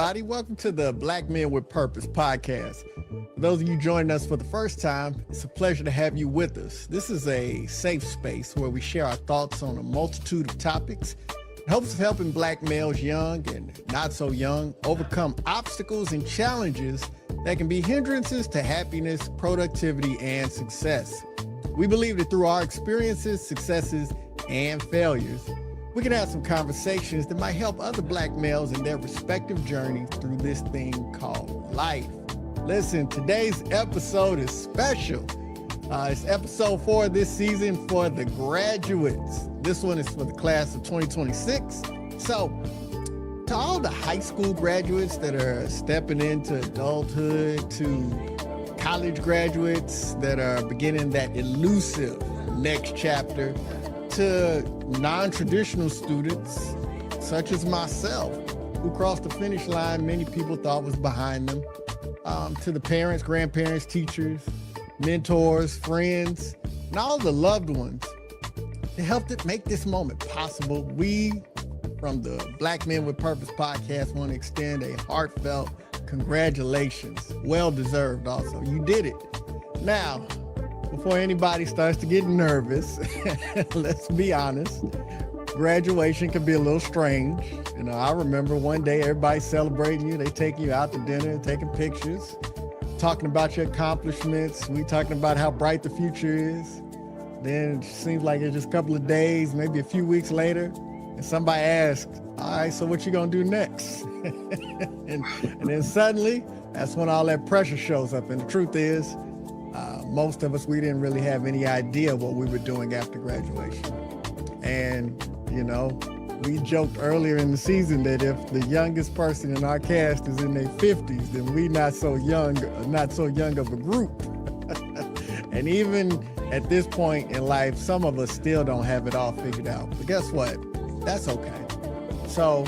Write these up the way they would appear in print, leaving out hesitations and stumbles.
everybody. Welcome to the Black Men with Purpose podcast. For those of you joining us for the first time, it's a pleasure to have you with us. This is a safe space where we share our thoughts on a multitude of topics. It helps helping Black males, young and not so young, overcome obstacles and challenges that can be hindrances to happiness, productivity, and success. We believe that through our experiences, successes, and failures, we can have some conversations that might help other Black males in their respective journeys through this thing called life. Listen, today's episode is special. It's episode 4 this season for the graduates. This one is for the class of 2026. So, to all the high school graduates that are stepping into adulthood, to college graduates that are beginning that elusive next chapter, to non-traditional students such as myself who crossed the finish line many people thought was behind them, to the parents, grandparents, teachers, mentors, friends, and all the loved ones that helped make this moment possible. We from the Black Men with Purpose podcast want to extend a heartfelt congratulations. Well deserved also. You did it. Now, before anybody starts to get nervous, let's be honest, graduation can be a little strange. You know, I remember one day everybody celebrating you. They take you out to dinner, taking pictures, talking about your accomplishments. We talking about how bright the future is. Then it seems like it's just a couple of days, maybe a few weeks later, and somebody asks, all right, so what you gonna do next? and then suddenly, that's when all that pressure shows up. And the truth is, most of us, we didn't really have any idea what we were doing after graduation. And, you know, we joked earlier in the season that if the youngest person in our cast is in their 50s, then we not so young of a group. And even at this point in life, some of us still don't have it all figured out. But guess what? That's okay. So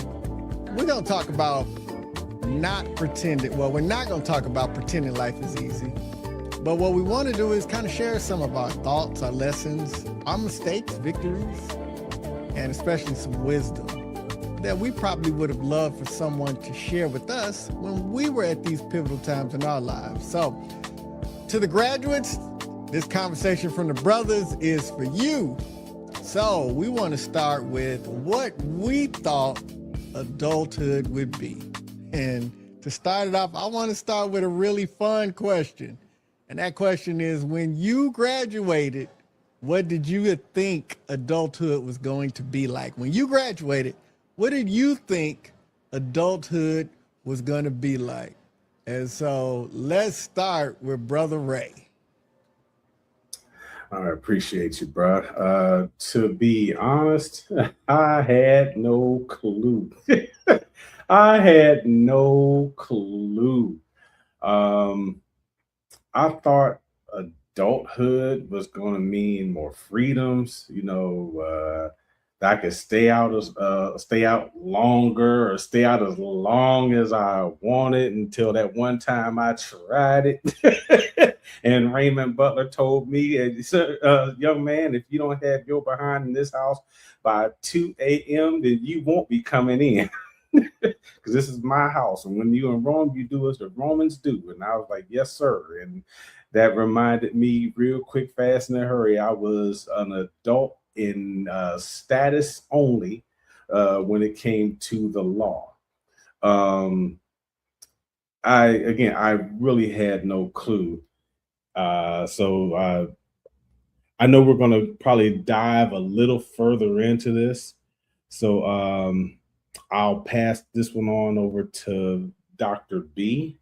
we're going to talk about not pretending. Well, we're not going to talk about pretending life is easy. But what we want to do is kind of share some of our thoughts, our lessons, our mistakes, victories, and especially some wisdom that we probably would have loved for someone to share with us when we were at these pivotal times in our lives. So, to the graduates, this conversation from the brothers is for you. So, we want to start with what we thought adulthood would be. And to start it off, I want to start with a really fun question. And that question is, when you graduated, what did you think adulthood was going to be like? When you graduated, what did you think adulthood was going to be like? And so let's start with Brother Ray. I appreciate you, bro. To be honest, I had no clue. I had no clue. I thought adulthood was going to mean more freedoms, that I could stay out longer or stay out as long as I wanted until that one time I tried it. And Raymond Butler told me, young man, if you don't have your behind in this house by 2 a.m., then you won't be coming in. Because this is my house, and when you're in Rome, you do as the Romans do. And I was like, yes, sir. And that reminded me real quick, fast, in a hurry. I was an adult in status only when it came to the law. I really had no clue. So I know we're going to probably dive a little further into this. So I'll pass this one on over to Dr. B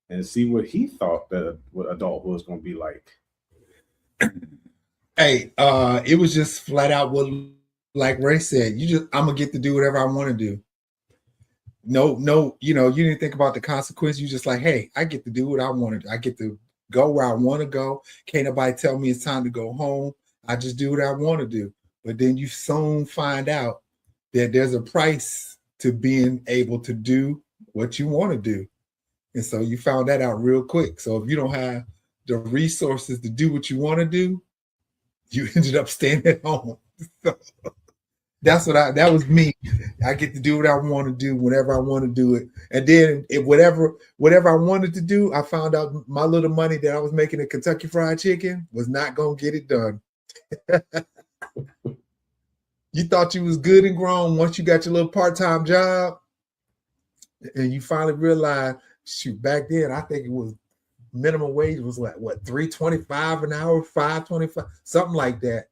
and see what he thought what adulthood was going to be like. Hey, it was just flat out what, like Ray said, I'm gonna get to do whatever I want to do. No, you didn't think about the consequence. You just like, hey, I get to do what I want to do. I get to go where I want to go. Can't nobody tell me it's time to go home. I just do what I want to do. But then you soon find out that there's a price to being able to do what you want to do. And so you found that out real quick. So if you don't have the resources to do what you want to do, you ended up staying at home. That was me. I get to do what I want to do whenever I want to do it. And then if whatever I wanted to do, I found out my little money that I was making at Kentucky Fried Chicken was not gonna get it done. You thought you was good and grown once you got your little part-time job, and you finally realized, shoot, back then I think it was minimum wage was like what, $3.25 an hour, $5.25, something like that.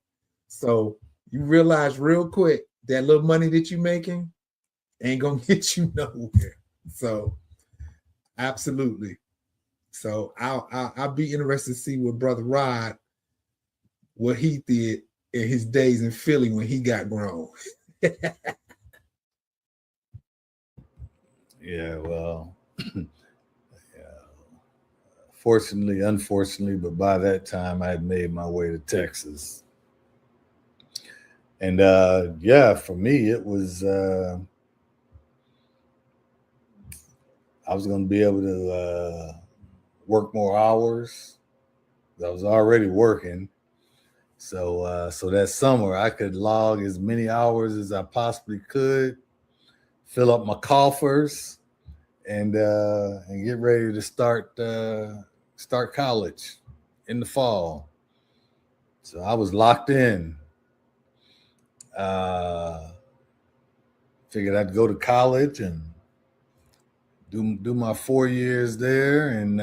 So you realize real quick that little money that you're making ain't gonna get you nowhere. So absolutely. So I'll be interested to see what Brother Rod, what he did in his days in Philly when he got grown. Yeah, well, yeah. Fortunately, unfortunately, but by that time I had made my way to Texas. And yeah, for me, it was I was going to be able to work more hours. I was already working. So that summer I could log as many hours as I possibly could, fill up my coffers, and get ready to start college in the fall. So I was locked in. Figured I'd go to college and do my 4 years there, and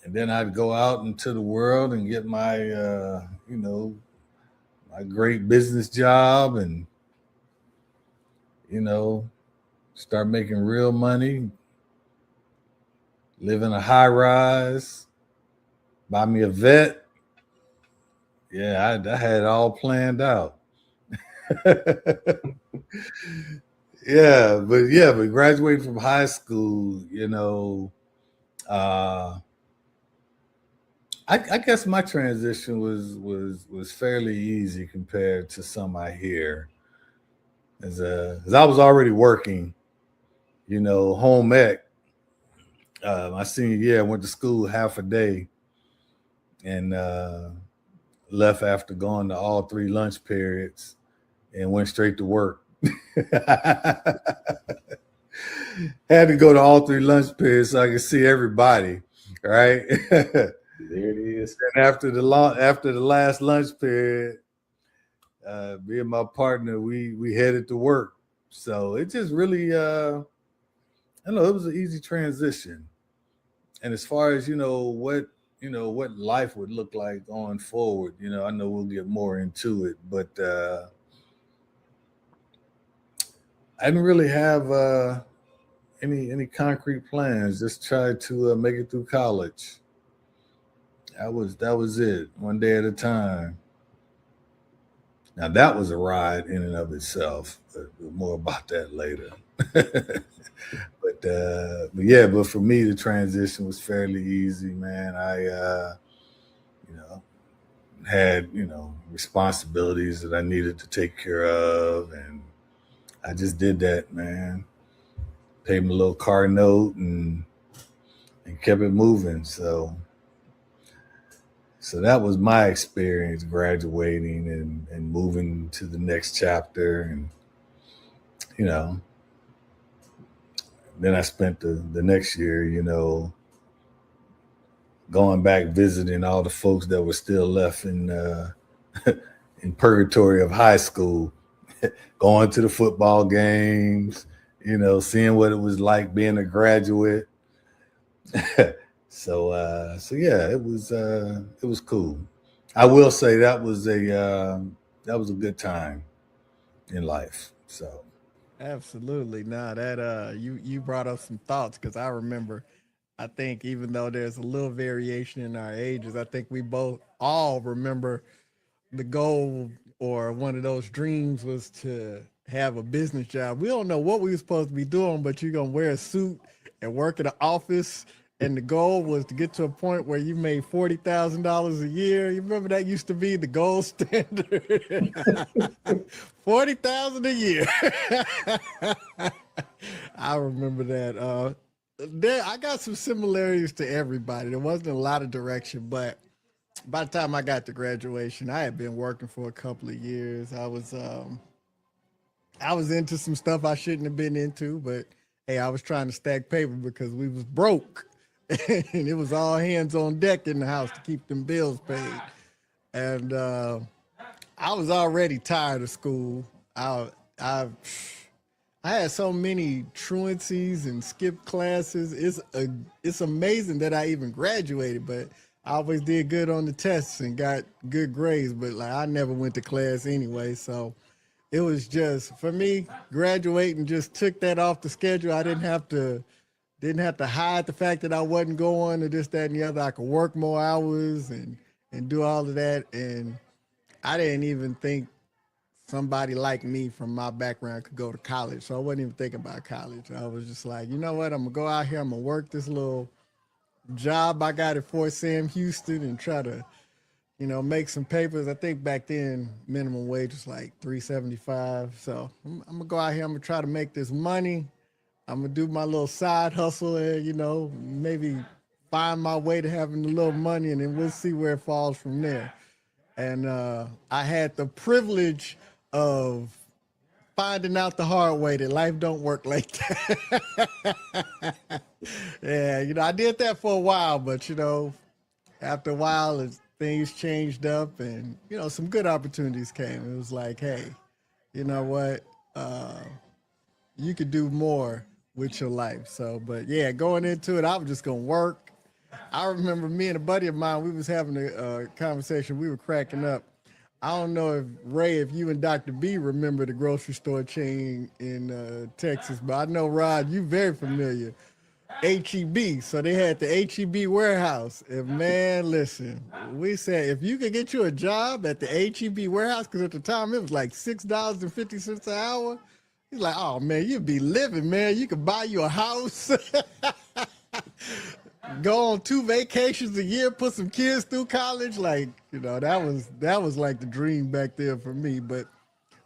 then I'd go out into the world and get my my great business job, and start making real money, live in a high rise, buy me a vet. Yeah, I had it all planned out. but graduating from high school, I guess my transition was fairly easy compared to some I hear. As I was already working, home ec. My senior year, I went to school half a day, and left after going to all 3 lunch periods, and went straight to work. Had to go to all 3 lunch periods so I could see everybody, right? There it is. And after the last lunch period, me and my partner, we headed to work. So it just really, I don't know, it was an easy transition. And as far as what life would look like going forward, I know we'll get more into it, but I didn't really have any concrete plans. Just tried to make it through college. That was it, one day at a time. Now that was a ride in and of itself, but more about that later. But for me, the transition was fairly easy, man. I had responsibilities that I needed to take care of, and I just did that, man. Paid my little car note and kept it moving. So that was my experience graduating and moving to the next chapter. And then I spent the next year, going back visiting all the folks that were still left in in purgatory of high school, going to the football games, seeing what it was like being a graduate. So yeah, it was cool. I will say that was a good time in life. So Absolutely. Nah, that you brought up some thoughts, because I remember, I think even though there's a little variation in our ages, I think we both all remember the goal or one of those dreams was to have a business job. We don't know what we were supposed to be doing, but you're gonna wear a suit and work at an office. And the goal was to get to a point where you made $40,000 a year. You remember that used to be the gold standard. 40,000 a year. I remember that. I got some similarities to everybody. There wasn't a lot of direction, but by the time I got to graduation, I had been working for a couple of years. I was into some stuff I shouldn't have been into, but hey, I was trying to stack paper because we was broke. And it was all hands on deck in the house to keep them bills paid. And I was already tired of school. I I had so many truancies and skipped classes. It's amazing that I even graduated, but I always did good on the tests and got good grades. But like I never went to class anyway, so it was just for me graduating just took that off the schedule. I didn't have to hide the fact that I wasn't going or this, that, and the other. I could work more hours and do all of that, and I didn't even think somebody like me from my background could go to college. So I wasn't even thinking about college. I was just like, you know what? I'm gonna go out here. I'm gonna work this little job I got at Fort Sam Houston and try to, make some papers. I think back then minimum wage was like $3.75. So I'm gonna go out here. I'm gonna try to make this money. I'm gonna do my little side hustle and maybe find my way to having a little money, and then we'll see where it falls from there. And I had the privilege of finding out the hard way that life don't work like that. Yeah, I did that for a while, but after a while, things changed up, and some good opportunities came. It was like, hey, you know what? You could do more with your life. So, but yeah, going into it, I was just gonna work. I remember me and a buddy of mine, we was having a conversation. We were cracking up. I don't know if Ray, if you and Dr. B remember the grocery store chain in Texas, but I know Rod, you very familiar. HEB. So they had the HEB warehouse. And man, listen, we said if you could get you a job at the HEB warehouse, because at the time it was like $6.50 an hour. He's like, oh man, you'd be living, man. You could buy you a house. Go on 2 vacations a year, put some kids through college. Like, that was like the dream back there for me. But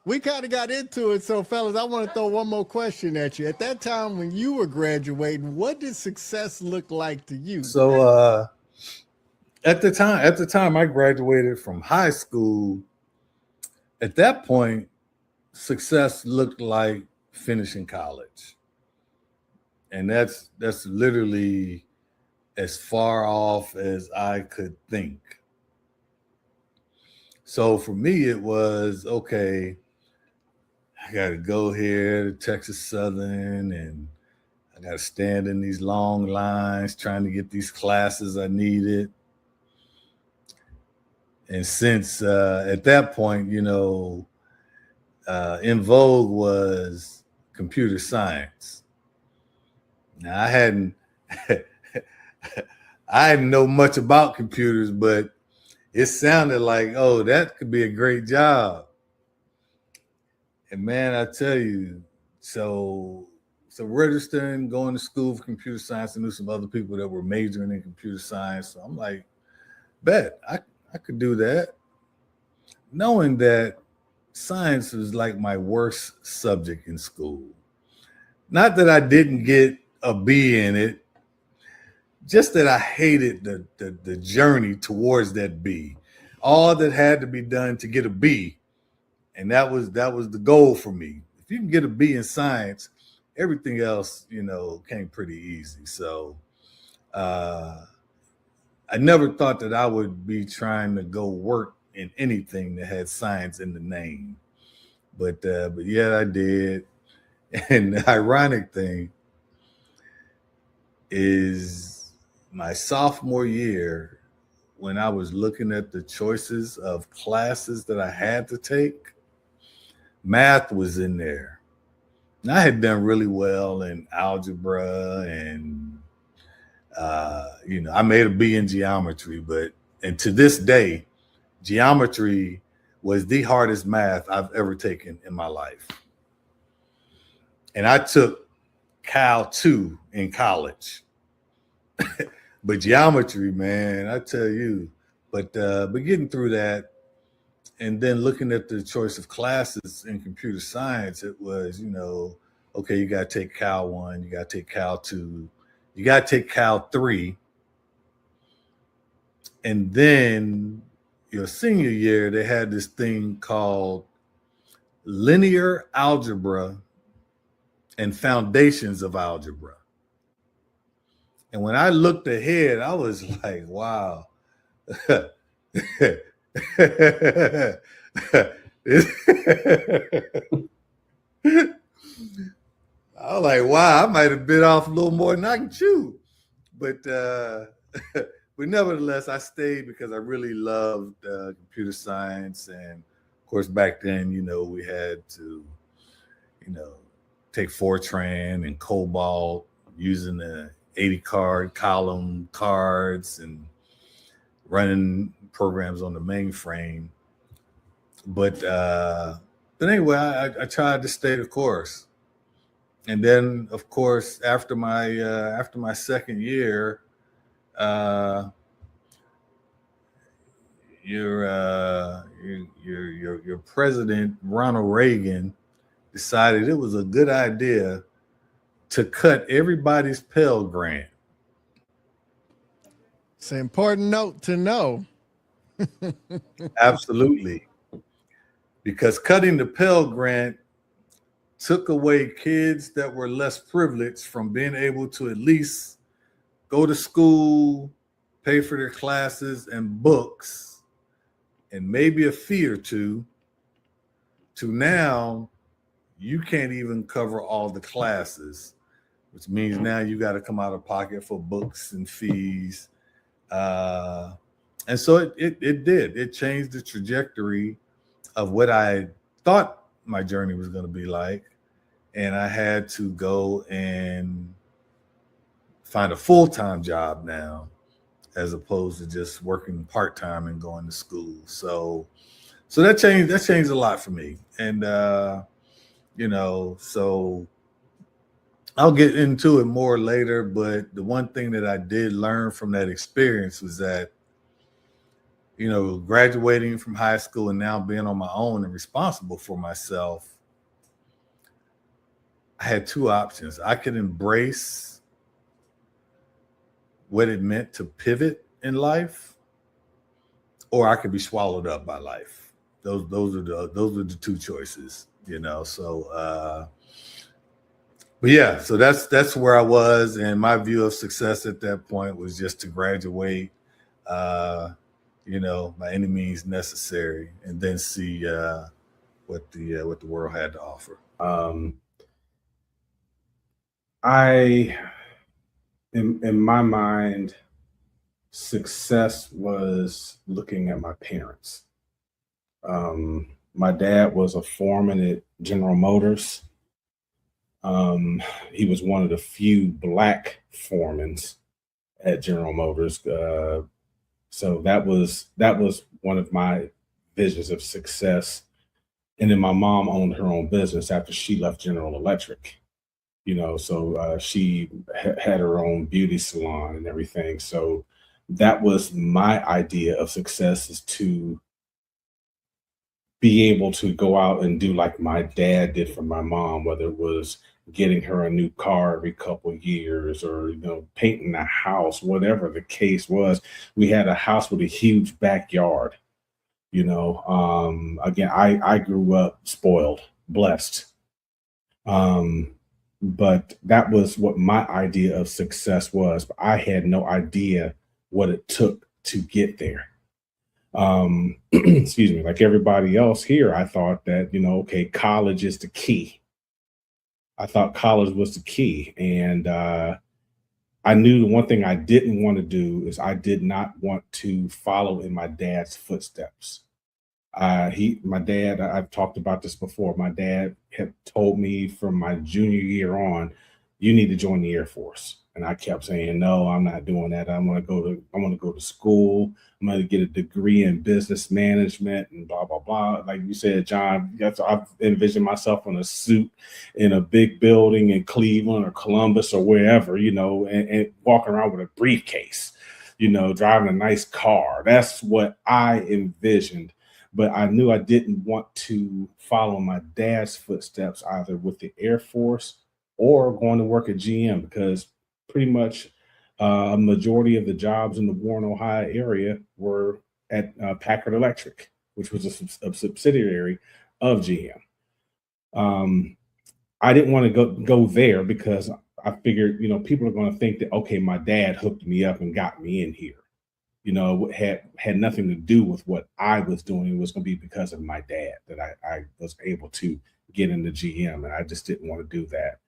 we kind of got into it. So, fellas, I want to throw one more question at you. At that time when you were graduating, what did success look like to you? So at the time I graduated from high school, at that point, success looked like finishing college. And that's literally as far off as I could think. So for me, it was, okay, I got to go here to Texas Southern, and I got to stand in these long lines trying to get these classes I needed. And since at that point, in vogue was computer science. Now, I didn't know much about computers, but it sounded like, oh, that could be a great job. And man, I tell you, so registering, going to school for computer science, I knew some other people that were majoring in computer science. So I'm like, bet I could do that. Knowing that science was like my worst subject in school. Not that I didn't get a B in it, just that I hated the journey towards that B. All that had to be done to get a B, and that was the goal for me. If you can get a B in science, everything else, came pretty easy. So I never thought that I would be trying to go work in anything that had science in the name. But yeah, I did. And the ironic thing is my sophomore year, when I was looking at the choices of classes that I had to take, math was in there. And I had done really well in algebra and, I made a B in geometry, and to this day, geometry was the hardest math I've ever taken in my life. And I took Cal 2 in college. But geometry, man, I tell you, but getting through that and then looking at the choice of classes in computer science, it was, okay, you got to take Cal 1, you got to take Cal 2, you got to take Cal 3. And then your senior year, they had this thing called linear algebra and foundations of algebra. And when I looked ahead, I was like, wow. I was like, wow, I might have bit off a little more than I can chew. But but nevertheless, I stayed because I really loved computer science. And of course, back then, we had to, take Fortran and COBOL using the 80 card column cards and running programs on the mainframe. But anyway, I tried to stay the course. And then, of course, after my second year, your president Ronald Reagan decided it was a good idea to cut everybody's Pell Grant. It's an important note to know. Absolutely. Because cutting the Pell Grant took away kids that were less privileged from being able to at least go to school, pay for their classes and books, and maybe a fee or two, to now you can't even cover all the classes, which means now you got to come out of pocket for books and fees. And so it did. It changed the trajectory of what I thought my journey was going to be like. And I had to go and find a full-time job now, as opposed to just working part-time and going to school. So that changed a lot for me. And, so I'll get into it more later. But the one thing that I did learn from that experience was that, graduating from high school and now being on my own and responsible for myself, I had two options. I could embrace what it meant to pivot in life, or I could be swallowed up by life. Those are the two choices, So, but yeah, so that's where I was, and my view of success at that point was just to graduate, by any means necessary, and then see what the world had to offer. In my mind, success was looking at my parents. My dad was a foreman at General Motors. He was one of the few Black foremans at General Motors. So that was one of my visions of success. And then my mom owned her own business after she left General Electric. So she had her own beauty salon and everything. So that was my idea of success, is to be able to go out and do like my dad did for my mom, whether it was getting her a new car every couple of years, or painting a house, whatever the case was. We had a house with a huge backyard. Again, I grew up spoiled, blessed. But that was what my idea of success was. But I had no idea what it took to get there. Excuse me, like everybody else here, I thought that, okay, college is the key. I thought college was the key. And I knew the one thing I didn't want to do is I did not want to follow in my dad's footsteps. My dad, I've talked about this before. My dad had told me from my junior year on, you need to join the Air Force. And I kept saying, no, I'm not doing that. I want to go to school. I'm going to get a degree in business management and blah, blah, blah. Like you said, John, I've envisioned myself in a suit in a big building in Cleveland or Columbus or wherever, and walking around with a briefcase, driving a nice car. That's what I envisioned. But I knew I didn't want to follow my dad's footsteps, either with the Air Force or going to work at GM, because pretty much A majority of the jobs in the Warren, Ohio area were at Packard Electric, which was a subsidiary of GM. I didn't want to go there because I figured, people are going to think that, okay, my dad hooked me up and got me in here. Had nothing to do with what I was doing. It was going to be because of my dad that I was able to get into GM, and I just didn't want to do that.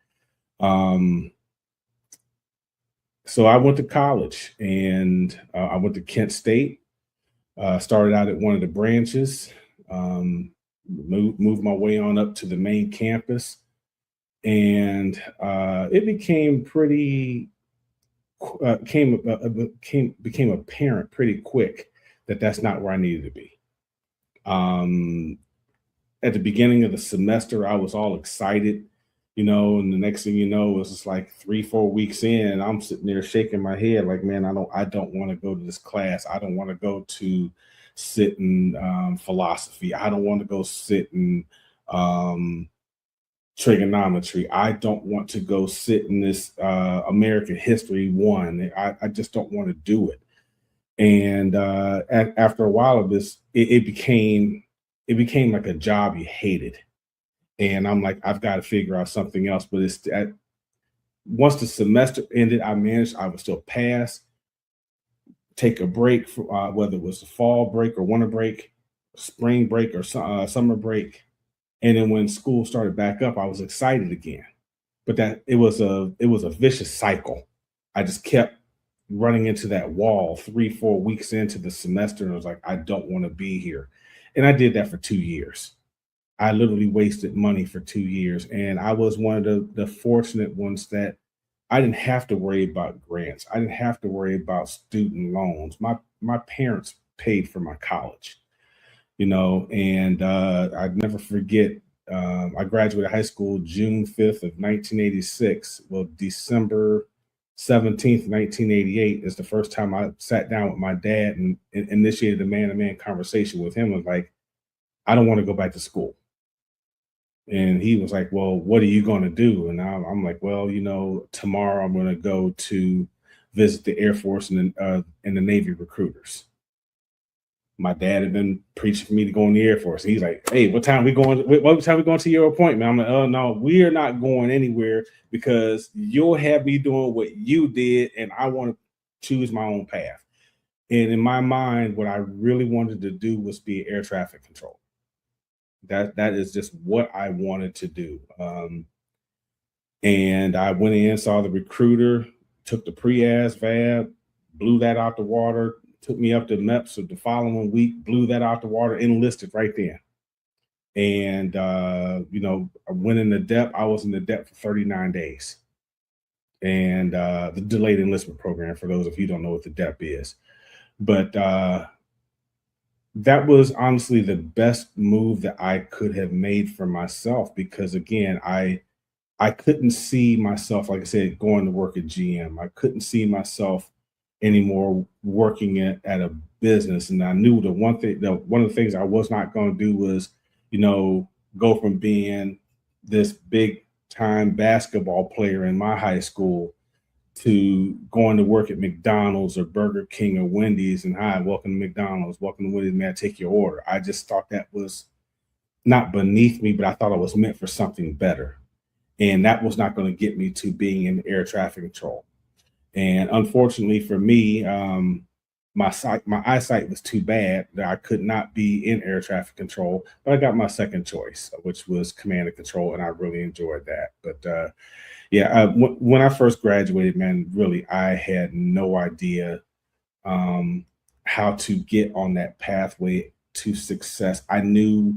So I went to college, and I went to Kent State. Started out at one of the branches, moved my way on up to the main campus, and it became became apparent pretty quick that that's not where I needed to be. At the beginning of the semester, I was all excited, and the next thing you know, it was just like 3-4 weeks in, I'm sitting there shaking my head like, man, I don't want to go to this class. I don't want to go to sit in philosophy. I don't want to go sit in trigonometry. I don't want to go sit in this American History 1. I just don't want to do it. And after a while of this, it became like a job you hated. And I'm like, I've got to figure out something else. But once the semester ended, I would still pass, take a break, for, whether it was a fall break or winter break, spring break or summer break. And then when school started back up, I was excited again. But it was a vicious cycle. I just kept running into that wall 3-4 weeks into the semester, and I was like, I don't want to be here. And I did that for 2 years. I literally wasted money for 2 years. And I was one of the fortunate ones that I didn't have to worry about grants. I didn't have to worry about student loans. My parents paid for my college. And I'd never forget, I graduated high school June 5th of 1986. Well, December 17th, 1988 is the first time I sat down with my dad and initiated a man-to-man conversation with him. Was like, I don't want to go back to school. And he was like, well, what are you going to do? And I'm like, well, tomorrow I'm going to go to visit the Air Force and the Navy recruiters. My dad had been preaching for me to go in the Air Force. He's like, hey, what time we going to your appointment? I'm like, oh, no, we are not going anywhere because you'll have me doing what you did, and I want to choose my own path. And in my mind, what I really wanted to do was be air traffic control. That is just what I wanted to do. And I went in, saw the recruiter, took the pre-ASVAB, blew that out the water, took me up to MEPS the following week, blew that out the water, enlisted right then. And, I went into DEP. I was in the DEP for 39 days. And the delayed enlistment program, for those of you who don't know what the DEP is. But that was honestly the best move that I could have made for myself, because, again, I couldn't see myself, like I said, going to work at GM. I couldn't see myself anymore working at a business. And I knew one of the things I was not going to do was, go from being this big time basketball player in my high school to going to work at McDonald's or Burger King or Wendy's and, hi, welcome to McDonald's, welcome to Wendy's, may I take your order? I just thought that was not beneath me, but I thought it was meant for something better. And that was not going to get me to being in air traffic control. And unfortunately for me, my eyesight was too bad that I could not be in air traffic control, but I got my second choice, which was command and control, and I really enjoyed that. But when I first graduated, man, really, I had no idea how to get on that pathway to success. I knew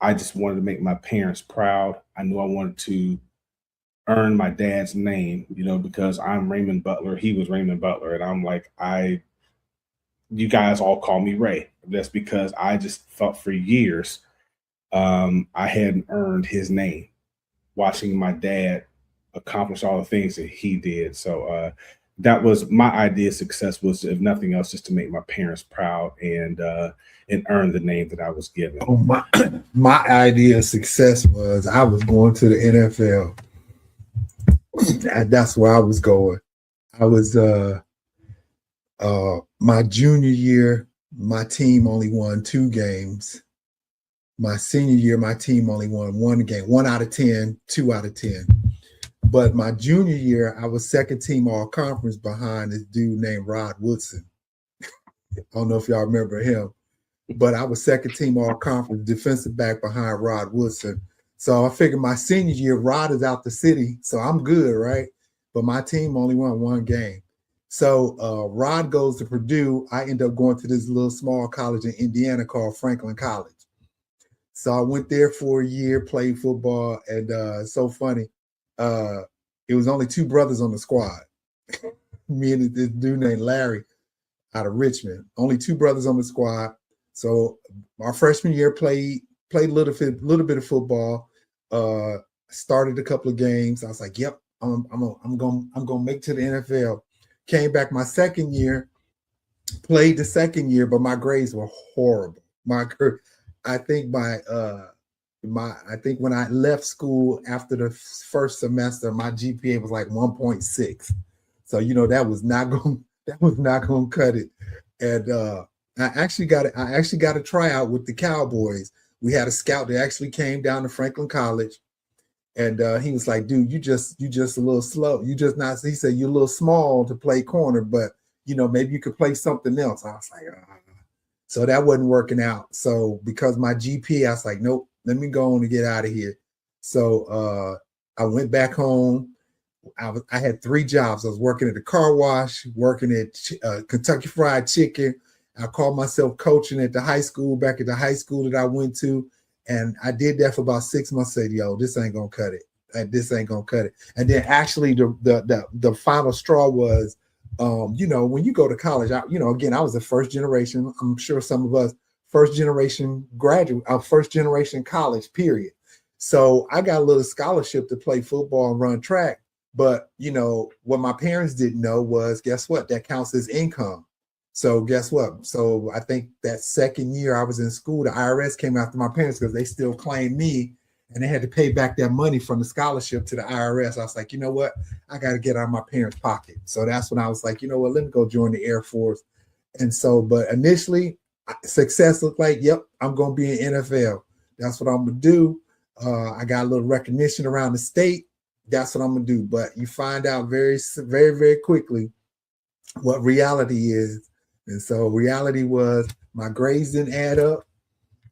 I just wanted to make my parents proud. I knew I wanted to earn my dad's name, because I'm Raymond Butler. He was Raymond Butler. And I'm like, you guys all call me Ray. That's because I just felt for years I hadn't earned his name, watching my dad accomplish all the things that he did. So that was my idea of success, was, if nothing else, just to make my parents proud and earn the name that I was given. Oh, my idea of success was I was going to the NFL. That's where I was going. I was My junior year, my team only won 2 games. My senior year, my team only won 1 game, 1 out of 10, 2 out of 10. But my junior year, I was second team all conference behind this dude named Rod Woodson. I don't know if y'all remember him, but I was second team all conference defensive back behind Rod Woodson. So I figured my senior year, Rod is out the city, so I'm good, right? But my team only won 1 game. So Rod goes to Purdue. I end up going to this little small college in Indiana called Franklin College. So I went there for a year, played football, and it's so funny. It was only 2 brothers on the squad. Me and this dude named Larry out of Richmond. Only 2 brothers on the squad. So our freshman year played a little bit of football. Started a couple of games. I was like, "Yep, I'm gonna make it to the NFL." Came back my second year, played the second year, but my grades were horrible. I think when I left school after the first semester, my GPA was like 1.6. So that was not going to cut it. And I actually got a tryout with the Cowboys. We had a scout that actually came down to Franklin College, and he was like, "Dude, you just a little slow. You just not." He said, "You're a little small to play corner, but maybe you could play something else." I was like, So that wasn't working out. So because my GPA, I was like, "Nope, let me go on and get out of here." So I went back home. I had 3 jobs. I was working at the car wash, working at Kentucky Fried Chicken. I called myself coaching at the high school, back at the high school that I went to. And I did that for about 6 months. I said, "Yo, this ain't going to cut it. This ain't going to cut it." And then actually the final straw was, when you go to college, again, I was a first generation. I'm sure some of us first generation graduate, first generation college, period. So I got a little scholarship to play football and run track. But, what my parents didn't know was, guess what? That counts as income. So guess what? So I think that second year I was in school, the IRS came after my parents because they still claimed me, and they had to pay back that money from the scholarship to the IRS. I was like, you know what? I got to get out of my parents' pocket. So that's when I was like, you know what? Let me go join the Air Force. And so, but initially, success looked like, yep, I'm going to be in NFL. That's what I'm going to do. I got a little recognition around the state. That's what I'm going to do. But you find out very, very, very quickly what reality is. And so reality was my grades didn't add up,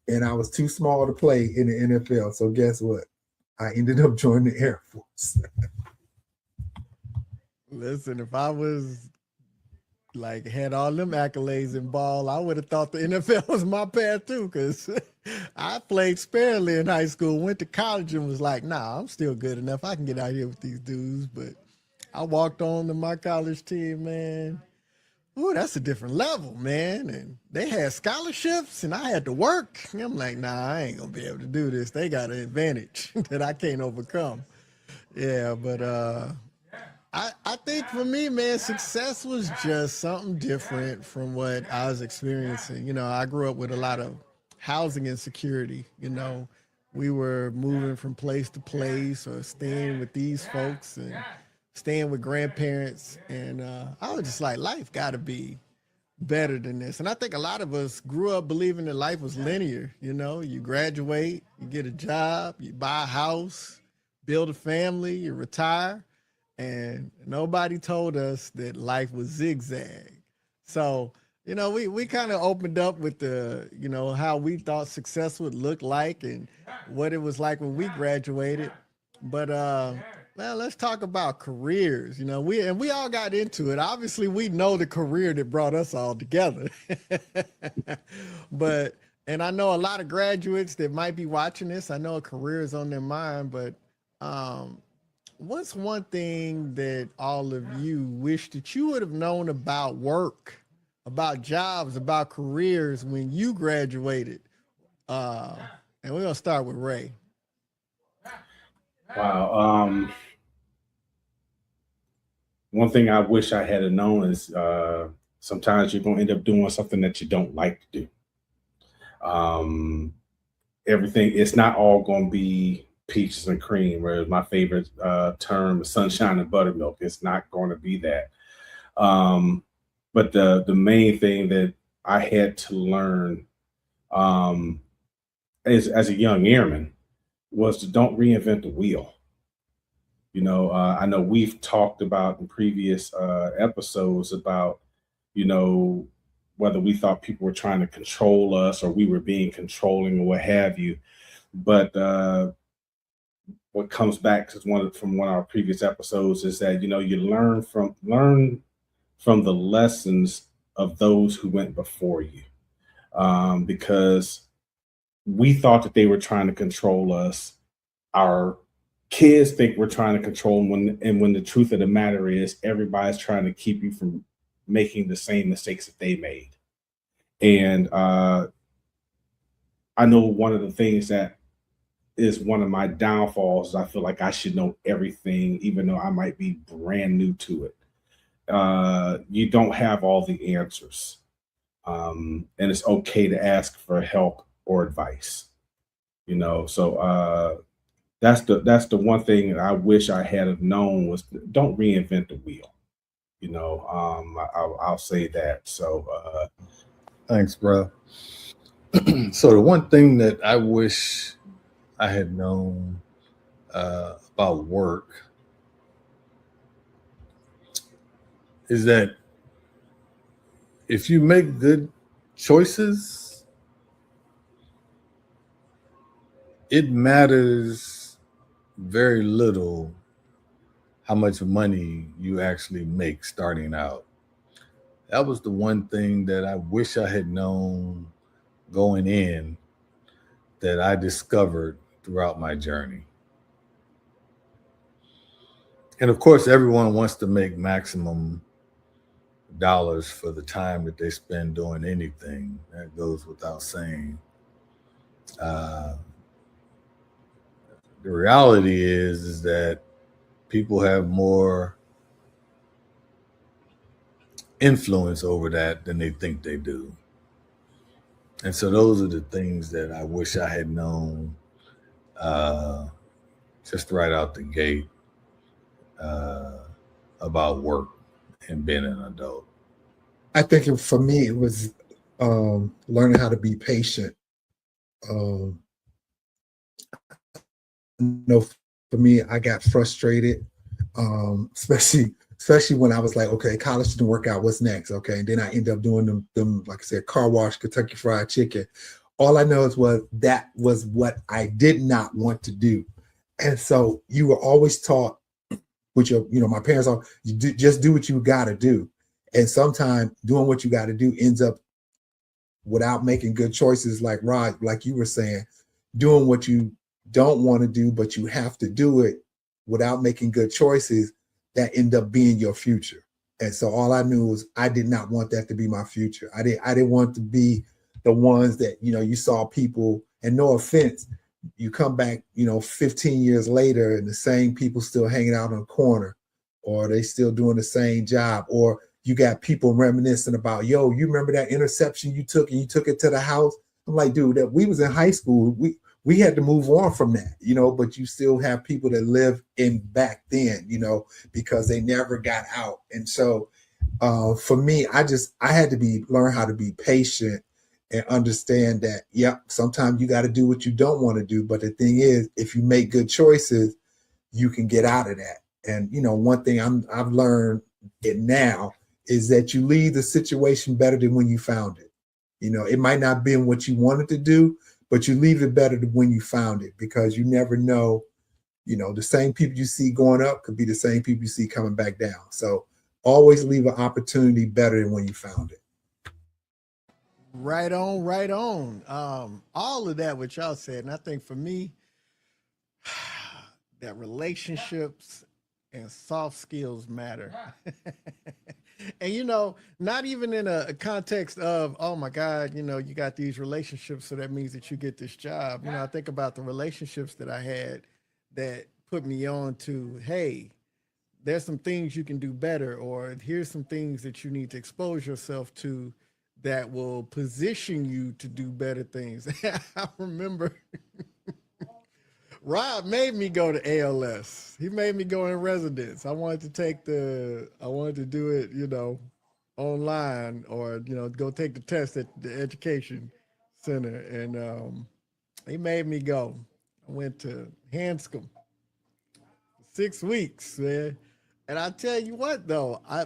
and I was too small to play in the NFL. So guess what? I ended up joining the Air Force. Listen, if I was had all them accolades in ball, I would have thought the NFL was my path too, because I played sparingly in high school, went to college and was like, nah, I'm still good enough. I can get out here with these dudes. But I walked on to my college team, man. Ooh, that's a different level, man. And they had scholarships and I had to work. I'm like, nah, I ain't gonna be able to do this. They got an advantage that I can't overcome. Yeah, but I think for me, man, success was just something different from what I was experiencing. I grew up with a lot of housing insecurity. We were moving from place to place or staying with these folks and staying with grandparents. And I was just like, life got to be better than this. And I think a lot of us grew up believing that life was linear. You graduate, you get a job, you buy a house, build a family, you retire. And nobody told us that life was zigzag. So, we kind of opened up with the, how we thought success would look like and what it was like when we graduated. But well, let's talk about careers. We all got into it. Obviously, we know the career that brought us all together. And I know a lot of graduates that might be watching this. I know a career is on their mind, but what's one thing that all of you wish that you would have known about work, about jobs, about careers when you graduated? And we're going to start with Ray. Wow. One thing I wish I had known is sometimes you're going to end up doing something that you don't like to do. Everything, it's not all going to be peaches and cream, whereas my favorite term is sunshine and buttermilk. It's not going to be that. But the main thing that I had to learn um, as a young airman was to don't reinvent the wheel. I know we've talked about in previous episodes about, you know, whether we thought people were trying to control us or we were being controlling or what have you. But what comes back to from one of our previous episodes is that you learn from the lessons of those who went before you, because we thought that they were trying to control us. Our kids think we're trying to control them when the truth of the matter is everybody's trying to keep you from making the same mistakes that they made. And I know one of the things that is one of my downfalls is I feel like I should know everything, even though I might be brand new to it. You don't have all the answers, and it's okay to ask for help or advice. So that's the one thing that I wish I had have known was don't reinvent the wheel. I'll say that. So Thanks, bro. So the one thing that I wish I had known about work is that if you make good choices, it matters very little how much money you actually make starting out. That was the one thing that I wish I had known going in that I discovered throughout my journey. And of course, everyone wants to make maximum dollars for the time that they spend doing anything. That goes without saying. Uh, the reality is that people have more influence over that than they think they do. And so those are the things that I wish I had known just right out the gate about work and being an adult. I think for me, it was learning how to be patient. Um, for me, I got frustrated, especially when I was like, okay, college didn't work out. What's next? Okay, and then I ended up doing them like I said, car wash, Kentucky Fried Chicken. All I know is that was what I did not want to do, and so you were always taught, which my parents are, just do what you got to do, and sometimes doing what you got to do ends up without making good choices, like Rod, like you were saying, doing what you don't want to do, but you have to do it without making good choices that end up being your future. And so all I knew was I did not want that to be my future. I didn't want to be the ones that, you saw people, and no offense, you come back, 15 years later and the same people still hanging out on the corner, or they still doing the same job, or you got people reminiscing about, yo, you remember that interception you took and you took it to the house? I'm like, dude, that we was in high school. We had to move on from that, but you still have people that live in back then, because they never got out. And so for me, I had to learn how to be patient and understand that, sometimes you got to do what you don't want to do. But the thing is, if you make good choices, you can get out of that. And, one thing I've learned it now is that you leave the situation better than when you found it. It might not have been what you wanted to do, but you leave it better than when you found it, because you never know, the same people you see going up could be the same people you see coming back down. So always leave an opportunity better than when you found it. Right on, right on. All of that what y'all said, and I think for me, that relationships and soft skills matter. And not even in a context of, oh my God, you got these relationships, so that means that you get this job. I think about the relationships that I had that put me on to, hey, there's some things you can do better, or here's some things that you need to expose yourself to that will position you to do better things. I remember Rob made me go to ALS. He made me go in residence. I wanted to do it, online or go take the test at the education center, and he made me go. I went to Hanscom 6 weeks, man. And I tell you what, though, I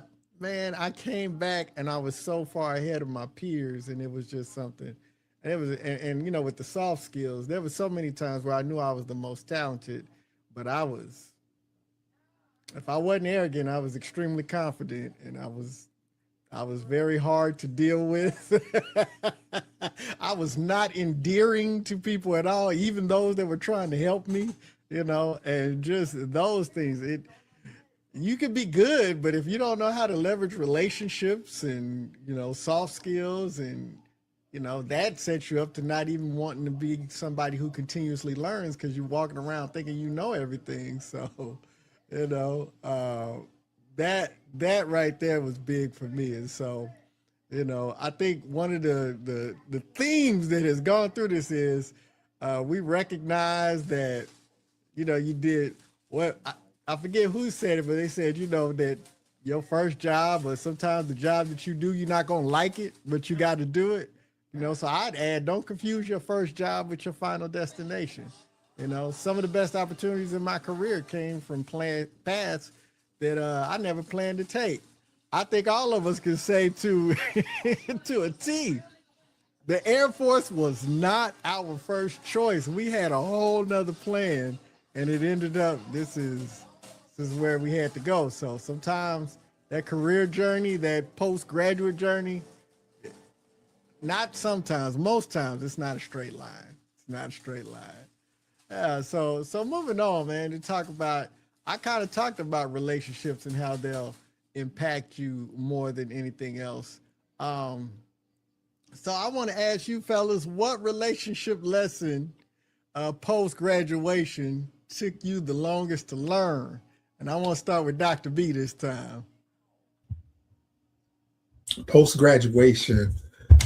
came back and I was so far ahead of my peers, and it was just something. And it was, and with the soft skills, there was so many times where I knew I was the most talented, but if I wasn't arrogant, I was extremely confident, and I was very hard to deal with. I was not endearing to people at all, even those that were trying to help me, and just those things. You can be good, but if you don't know how to leverage relationships and, soft skills, and, that sets you up to not even wanting to be somebody who continuously learns, because you're walking around thinking you know everything. So, you know, that right there was big for me. And so, I think one of the themes that has gone through this is we recognize that, you did what I forget who said it, but they said, that your first job, or sometimes the job that you do, you're not going to like it, but you got to do it. So I'd add, don't confuse your first job with your final destination. Some of the best opportunities in my career came from paths that I never planned to take. I think all of us can say to to a T, the Air Force was not our first choice. We had a whole nother plan, and it ended up this is where we had to go. So sometimes that career journey, that postgraduate journey, not sometimes, most times, it's not a straight line. It's not a straight line. Yeah. So moving on, man, to talk about, I kind of talked about relationships and how they'll impact you more than anything else. So I want to ask you fellas, what relationship lesson post graduation took you the longest to learn? And I want to start with Dr. B this time. Post graduation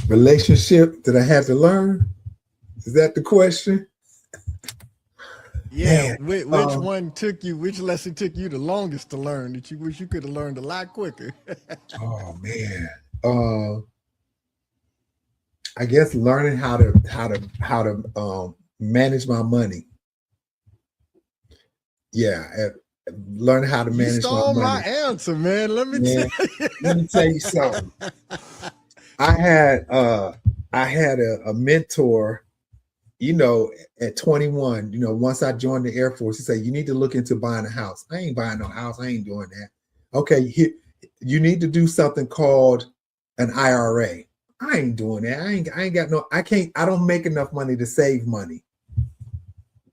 relationship that I had to learn? Is that the question? Yeah, which lesson took you the longest to learn that you wish you could have learned a lot quicker? Oh man. I guess learning how to manage my money. Yeah, learn how to manage you stole my money. My answer, man. Let me tell you something. I had a mentor, at 21, once I joined the Air Force, he said, you need to look into buying a house. I ain't buying no house. I ain't doing that. Okay, you need to do something called an IRA. I ain't doing that. I don't make enough money to save money.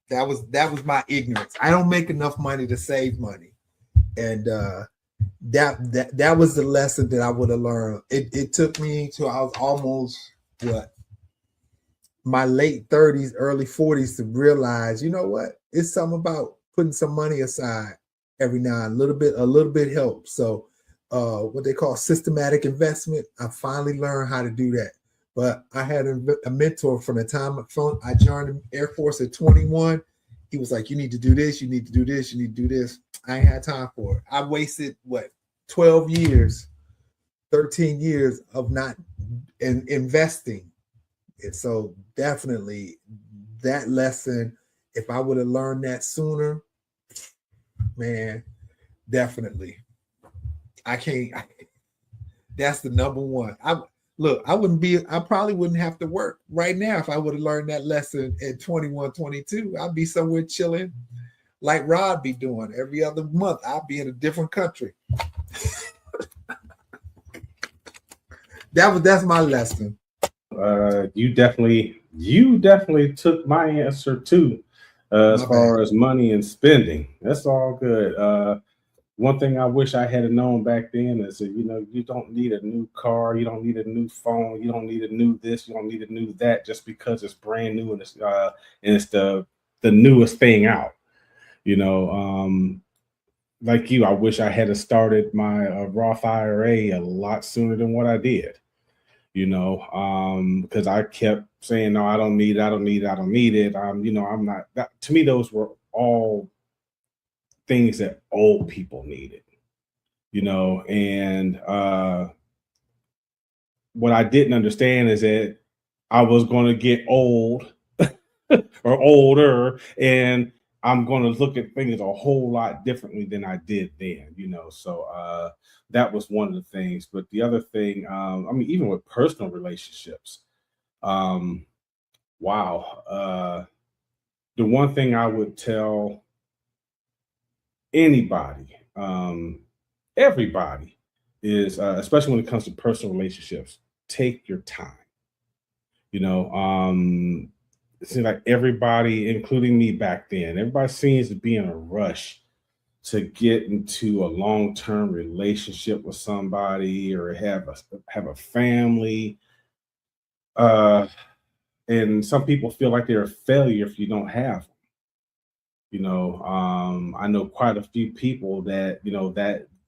That was my ignorance. I don't make enough money to save money. And that was the lesson that I would have learned. It took me to, I was almost my late 30s, early 40s to realize, it's something about putting some money aside every now and a little bit helps. So what they call systematic investment, I finally learned how to do that. But I had a mentor from the time I joined the Air Force at 21. He was like, you need to do this, you need to do this, you need to do this. I ain't had time for it. I wasted 12 years, 13 years of not investing. And so definitely that lesson, if I would have learned that sooner, man, definitely. That's the number one. I probably wouldn't have to work right now if I would have learned that lesson at 21, 22. I'd be somewhere chilling like Rod be doing every other month. I'd be in a different country. That's my lesson. You definitely took my answer too, as far as money and spending. That's all good. One thing I wish I had known back then is that, you don't need a new car, you don't need a new phone, you don't need a new this, you don't need a new that, just because it's brand new and it's the newest thing out. Like you, I wish I had started my Roth IRA a lot sooner than what I did. Because I kept saying, no, I don't need it. I'm not that. To me, those were all things that old people needed, and what I didn't understand is that I was going to get old or older, and I'm going to look at things a whole lot differently than I did then, you know. So that was one of the things. But the other thing, I mean, even with personal relationships, um, wow. The one thing I would tell anybody, everybody, is especially when it comes to personal relationships, take your time. You know, it seems like everybody, including me back then, everybody seems to be in a rush to get into a long-term relationship with somebody or have a family. Uh, and some people feel like they're a failure if you don't have them. You know, I know quite a few people that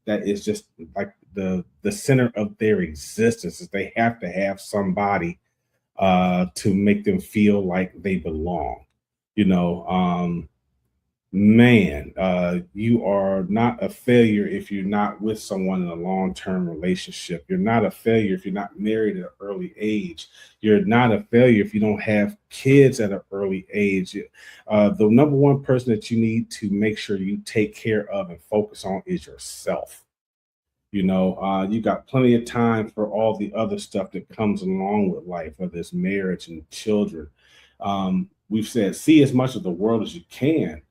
that is just like the center of their existence is they have to have somebody to make them feel like they belong. You know, man, you are not a failure if you're not with someone in a long-term relationship. You're not a failure if you're not married at an early age. You're not a failure if you don't have kids at an early age. The number one person that you need to make sure you take care of and focus on is yourself. You know, you got plenty of time for all the other stuff that comes along with life, whether it's marriage and children. We've said see as much of the world as you can,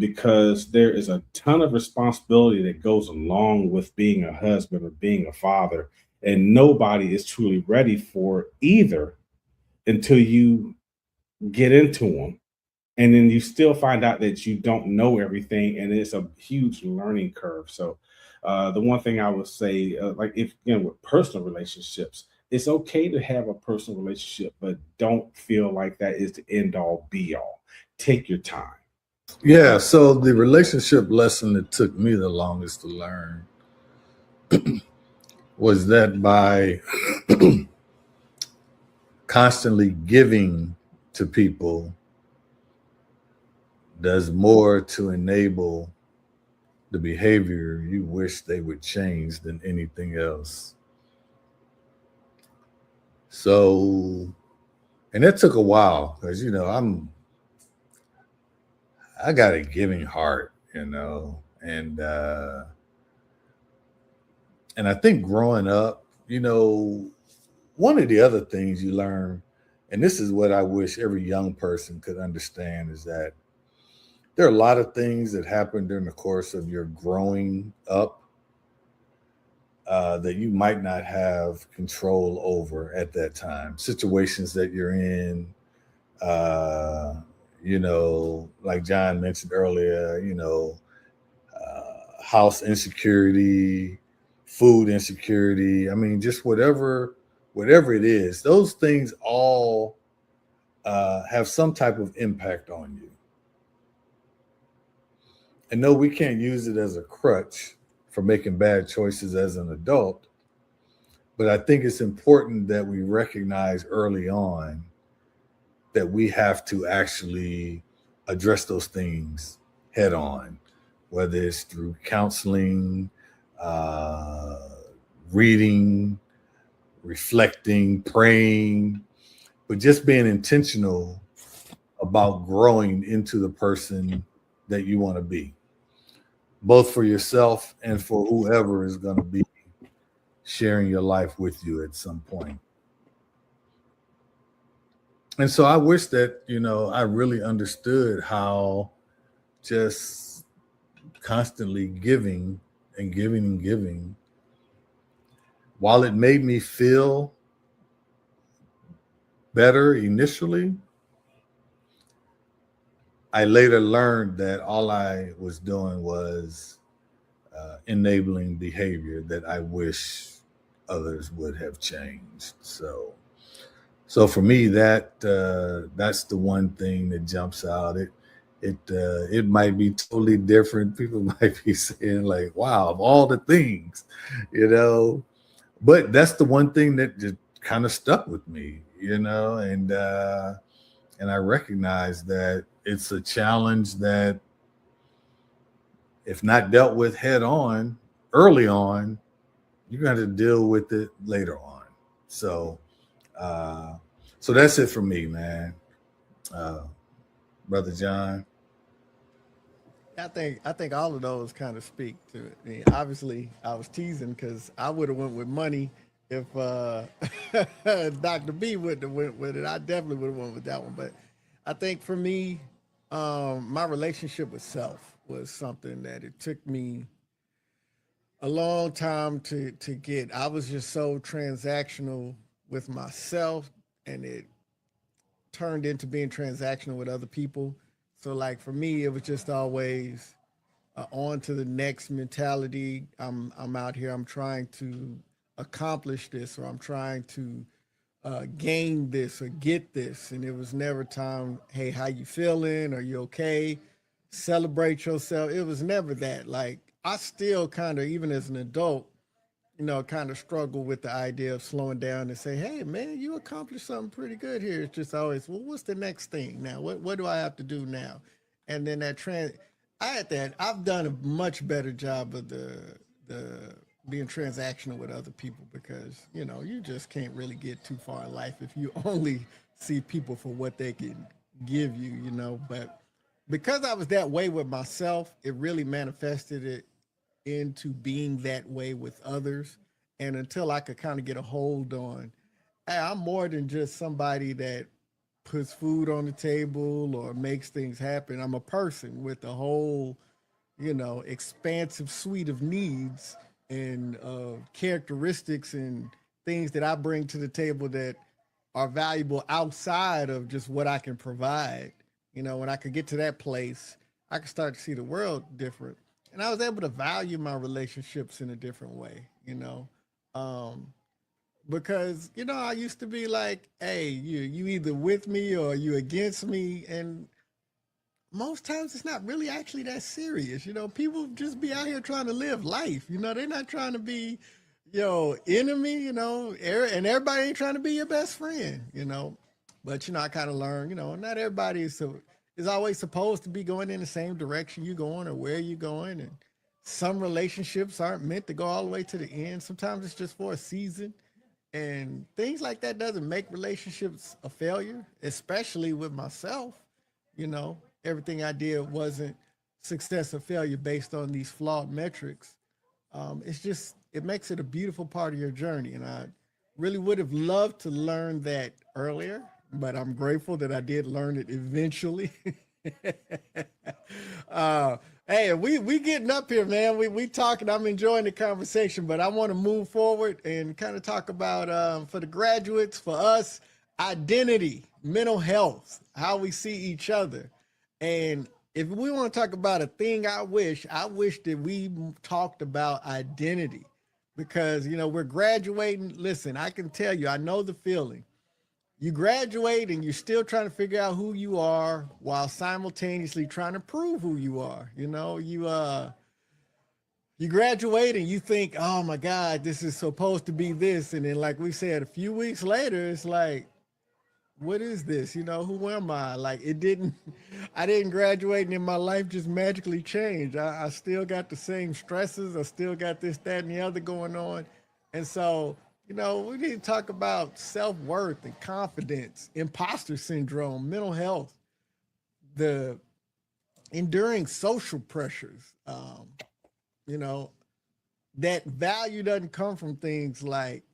because there is a ton of responsibility that goes along with being a husband or being a father, and nobody is truly ready for either until you get into them, and then you still find out that you don't know everything, and it's a huge learning curve. So, the one thing I would say, like if with personal relationships, it's okay to have a personal relationship, but don't feel like that is the end all be all. Take your time. Yeah. So the relationship lesson that took me the longest to learn was that by constantly giving to people does more to enable the behavior you wish they would change than anything else. So, and it took a while because I got a giving heart, and I think growing up, one of the other things you learn, and this is what I wish every young person could understand, is that there are a lot of things that happen during the course of your growing up that you might not have control over at that time. Situations that you're in, like John mentioned earlier, house insecurity, food insecurity. I mean, just whatever it is, those things all have some type of impact on you. And no, we can't use it as a crutch for making bad choices as an adult. But I think it's important that we recognize early on that we have to actually address those things head on, whether it's through counseling, reading, reflecting, praying, but just being intentional about growing into the person that you want to be, both for yourself and for whoever is going to be sharing your life with you at some point. And so I wish that, I really understood how just constantly giving and giving and giving, while it made me feel better initially, I later learned that all I was doing was enabling behavior that I wish others would have changed. So for me, that's the one thing that jumps out. It might be totally different. People might be saying like, "Wow, of all the things," but that's the one thing that just kind of stuck with me, and I recognize that it's a challenge that, if not dealt with head on early on, you're going to deal with it later on. So so that's it for me, man. Brother John. I think all of those kind of speak to it. I mean, obviously, I was teasing because I would have went with money if Dr. B wouldn't have went with it. I definitely would have went with that one. But I think for me, my relationship with self was something that it took me a long time to get. I was just so transactional with myself, and it turned into being transactional with other people. So like for me, it was just always on to the next mentality. I'm out here. I'm trying to accomplish this, or I'm trying to gain this or get this. And it was never time. Hey, how you feeling? Are you okay? Celebrate yourself. It was never that. Like I still kind of, even as an adult, kind of struggle with the idea of slowing down and say, hey, man, you accomplished something pretty good here. It's just always, well, what's the next thing now? What do I have to do now? And then I've done a much better job of the being transactional with other people because, you just can't really get too far in life if you only see people for what they can give you, but because I was that way with myself, it really manifested it into being that way with others. And until I could kind of get a hold on, hey, I'm more than just somebody that puts food on the table or makes things happen. I'm a person with a whole, expansive suite of needs and characteristics and things that I bring to the table that are valuable outside of just what I can provide. When I could get to that place, I could start to see the world different. And I was able to value my relationships in a different way, um, because I used to be like, hey, you either with me or you against me, and most times it's not really actually that serious. People just be out here trying to live life. They're not trying to be enemy. And everybody ain't trying to be your best friend. But I kind of learned, not everybody is always supposed to be going in the same direction you're going or where you're going. And some relationships aren't meant to go all the way to the end. Sometimes it's just for a season. And things like that doesn't make relationships a failure, especially with myself. Everything I did wasn't success or failure based on these flawed metrics. It makes it a beautiful part of your journey. And I really would have loved to learn that earlier, but I'm grateful that I did learn it eventually. Hey, we getting up here, man. We talking. I'm enjoying the conversation, but I want to move forward and kind of talk about for the graduates, for us, identity, mental health, how we see each other, and if we want to talk about a thing, I wish that we talked about identity, because we're graduating. Listen, I can tell you, I know the feeling. You graduate and you're still trying to figure out who you are while simultaneously trying to prove who you are. You graduate and you think, oh my God, this is supposed to be this. And then like we said, a few weeks later, it's like, what is this? Who am I? Like I didn't graduate and then my life just magically changed. I still got the same stresses. I still got this, that, and the other going on. And so, we need to talk about self-worth and confidence, imposter syndrome, mental health, the enduring social pressures. That value doesn't come from things like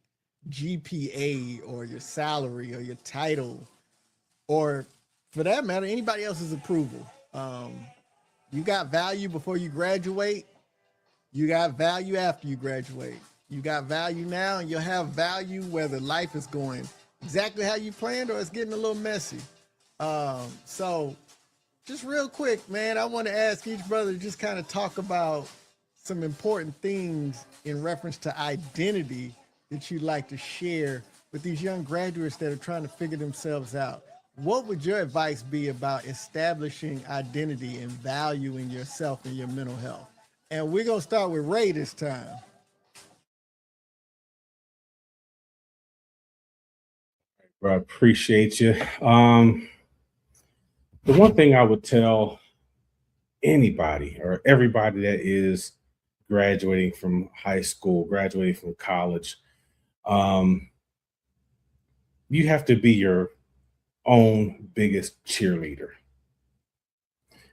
GPA or your salary or your title, or for that matter, anybody else's approval. You got value before you graduate. You got value after you graduate. You got value now, and you'll have value whether life is going exactly how you planned or it's getting a little messy. So just real quick, man, I want to ask each brother to just kind of talk about some important things in reference to identity that you'd like to share with these young graduates that are trying to figure themselves out. What would your advice be about establishing identity and valuing yourself and your mental health? And we're going to start with Ray this time. I appreciate you. The one thing I would tell anybody or everybody that is graduating from high school, graduating from college, you have to be your own biggest cheerleader.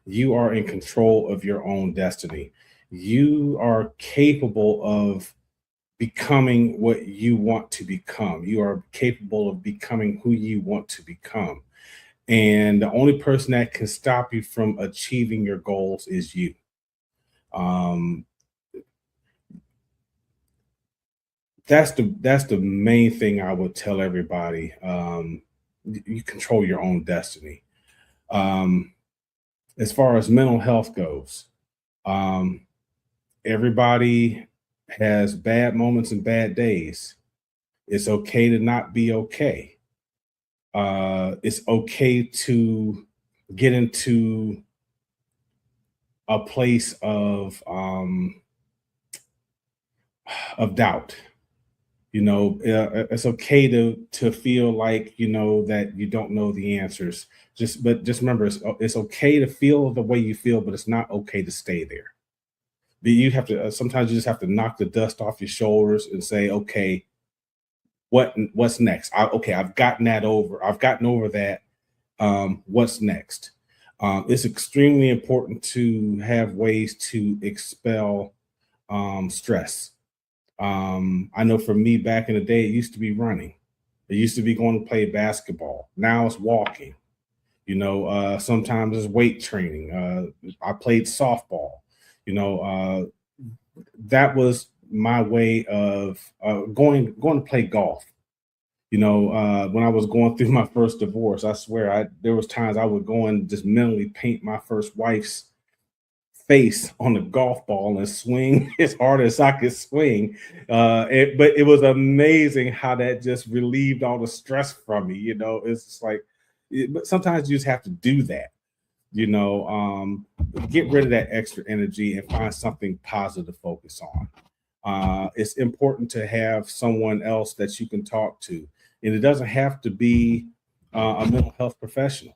You are in control of your own destiny. You are capable of becoming what you want to become. You are capable of becoming who you want to become. And the only person that can stop you from achieving your goals is you. Um, that's the main thing I would tell everybody. You control your own destiny. Um, as far as mental health goes, um, everybody has bad moments and bad days. It's okay to not be okay. It's okay to get into a place of doubt. It's okay to feel like that you don't know the answers. Just remember, it's okay to feel the way you feel, but it's not okay to stay there. But you have to sometimes you just have to knock the dust off your shoulders and say, okay, what's next? I've gotten that over. I've gotten over that. What's next? It's extremely important to have ways to expel stress. I know for me back in the day, it used to be running. It used to be going to play basketball. Now it's walking. Sometimes it's weight training. I played softball. That was my way of going to play golf. When I was going through my first divorce, I swear there was times I would go and just mentally paint my first wife's face on the golf ball and swing as hard as I could swing. But it was amazing how that just relieved all the stress from me. It's just like, but sometimes you just have to do that. Get rid of that extra energy and find something positive to focus on. It's important to have someone else that you can talk to, and it doesn't have to be a mental health professional.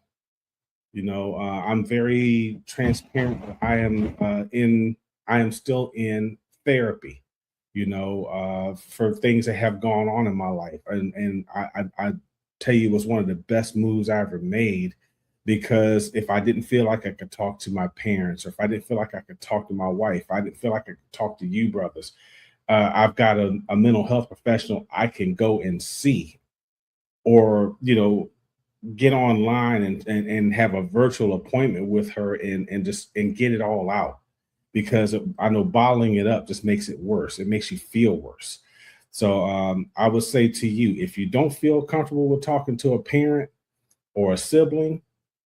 I'm very transparent. I am still in therapy, for things that have gone on in my life. And I tell you, it was one of the best moves I ever made, because if I didn't feel like I could talk to my parents, or if I didn't feel like I could talk to my wife, I didn't feel like I could talk to you brothers, I've got a mental health professional I can go and see, or, get online and have a virtual appointment with her and get it all out, because I know bottling it up just makes it worse. It makes you feel worse. So I would say to you, if you don't feel comfortable with talking to a parent or a sibling,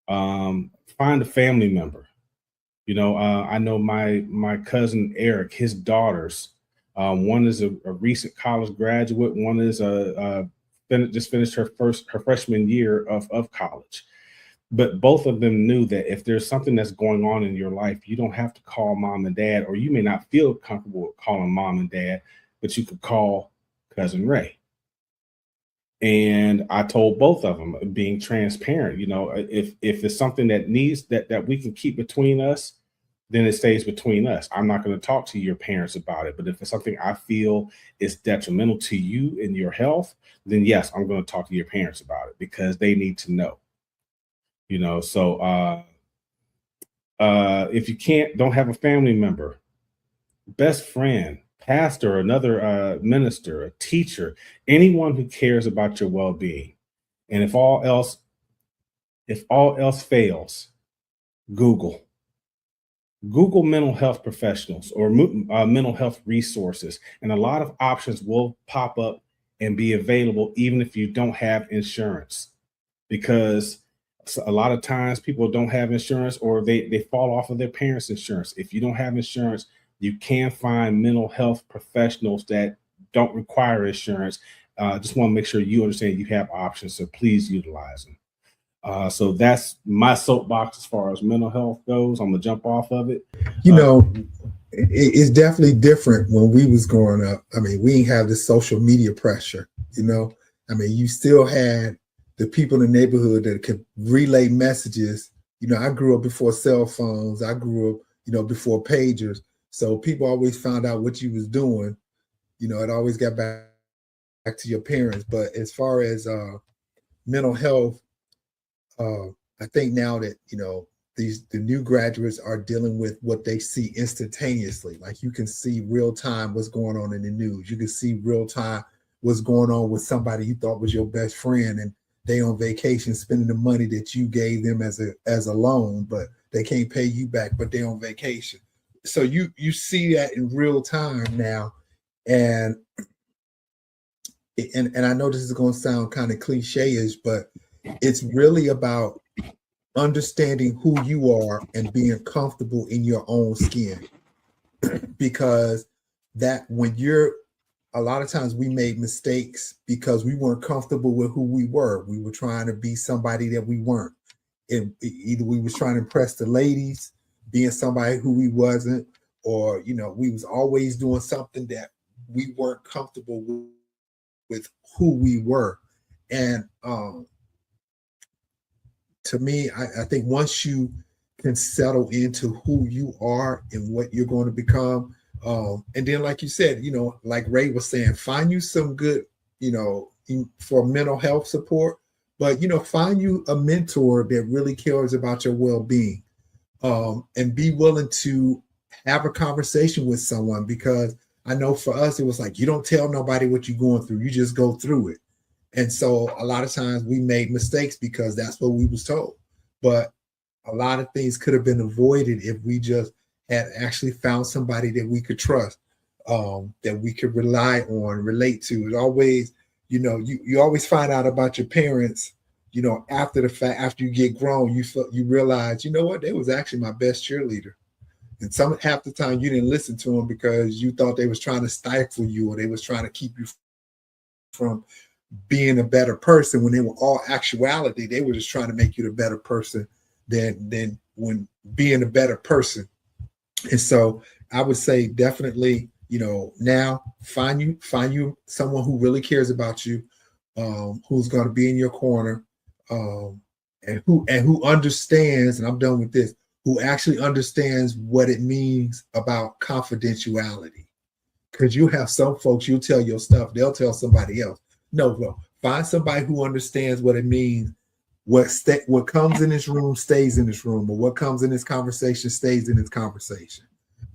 find a family member. I know my cousin Eric, his daughters, one is a recent college graduate, one is just finished her freshman year of college. But both of them knew that if there's something that's going on in your life, you don't have to call mom and dad, or you may not feel comfortable with calling mom and dad, but you could call cousin Ray. And I told both of them, being transparent, if it's something that needs that we can keep between us, then it stays between us. I'm not going to talk to your parents about it. But if it's something I feel is detrimental to you and your health, then yes, I'm going to talk to your parents about it, because they need to know. So if you don't have a family member, best friend, pastor, another minister, a teacher, anyone who cares about your well-being. And if all else fails, Google mental health professionals or mental health resources, and a lot of options will pop up and be available even if you don't have insurance, because a lot of times people don't have insurance, or they fall off of their parents' insurance. If you don't have insurance, you can find mental health professionals that don't require insurance. Just want to make sure you understand you have options, so please utilize them. So that's my soapbox as far as mental health goes. I'm gonna jump off of it. It's definitely different when we was growing up. I mean, we didn't have this social media pressure. I mean, you still had the people in the neighborhood that could relay messages. I grew up before cell phones. I grew up, before pagers. So people always found out what you was doing. It always got back to your parents. But as far as mental health, I think now that, the new graduates are dealing with what they see instantaneously. Like you can see real time what's going on in the news. You can see real time what's going on with somebody you thought was your best friend, and they on vacation spending the money that you gave them as a loan, but they can't pay you back, but they're on vacation. So you see that in real time now. And I know this is going to sound kind of cliche-ish, but it's really about understanding who you are and being comfortable in your own skin. Because that when a lot of times we made mistakes because we weren't comfortable with who we were. We were trying to be somebody that we weren't. Either we was trying to impress the ladies, being somebody who we wasn't, or, we was always doing something that we weren't comfortable with who we were. And to me, I think once you can settle into who you are and what you're going to become, and then like you said, like Ray was saying, find you some good, for mental health support, but find you a mentor that really cares about your well-being, and be willing to have a conversation with someone, because I know for us, it was like, you don't tell nobody what you're going through, you just go through it. And so a lot of times we made mistakes because that's what we was told. But a lot of things could have been avoided if we just had actually found somebody that we could trust, that we could rely on, relate to. It always, you always find out about your parents, after the fact, after you get grown, you realize, what, they was actually my best cheerleader. And half the time you didn't listen to them because you thought they was trying to stifle you, or they was trying to keep you from being a better person, when they were all actuality, they were just trying to make you the better person than when being a better person. And so I would say definitely, now find you someone who really cares about you, who's going to be in your corner, and who understands, and I'm done with this, who actually understands what it means about confidentiality. Because you have some folks, you tell your stuff, they'll tell somebody else. No. Find somebody who understands what it means. What comes in this room stays in this room, or what comes in this conversation stays in this conversation.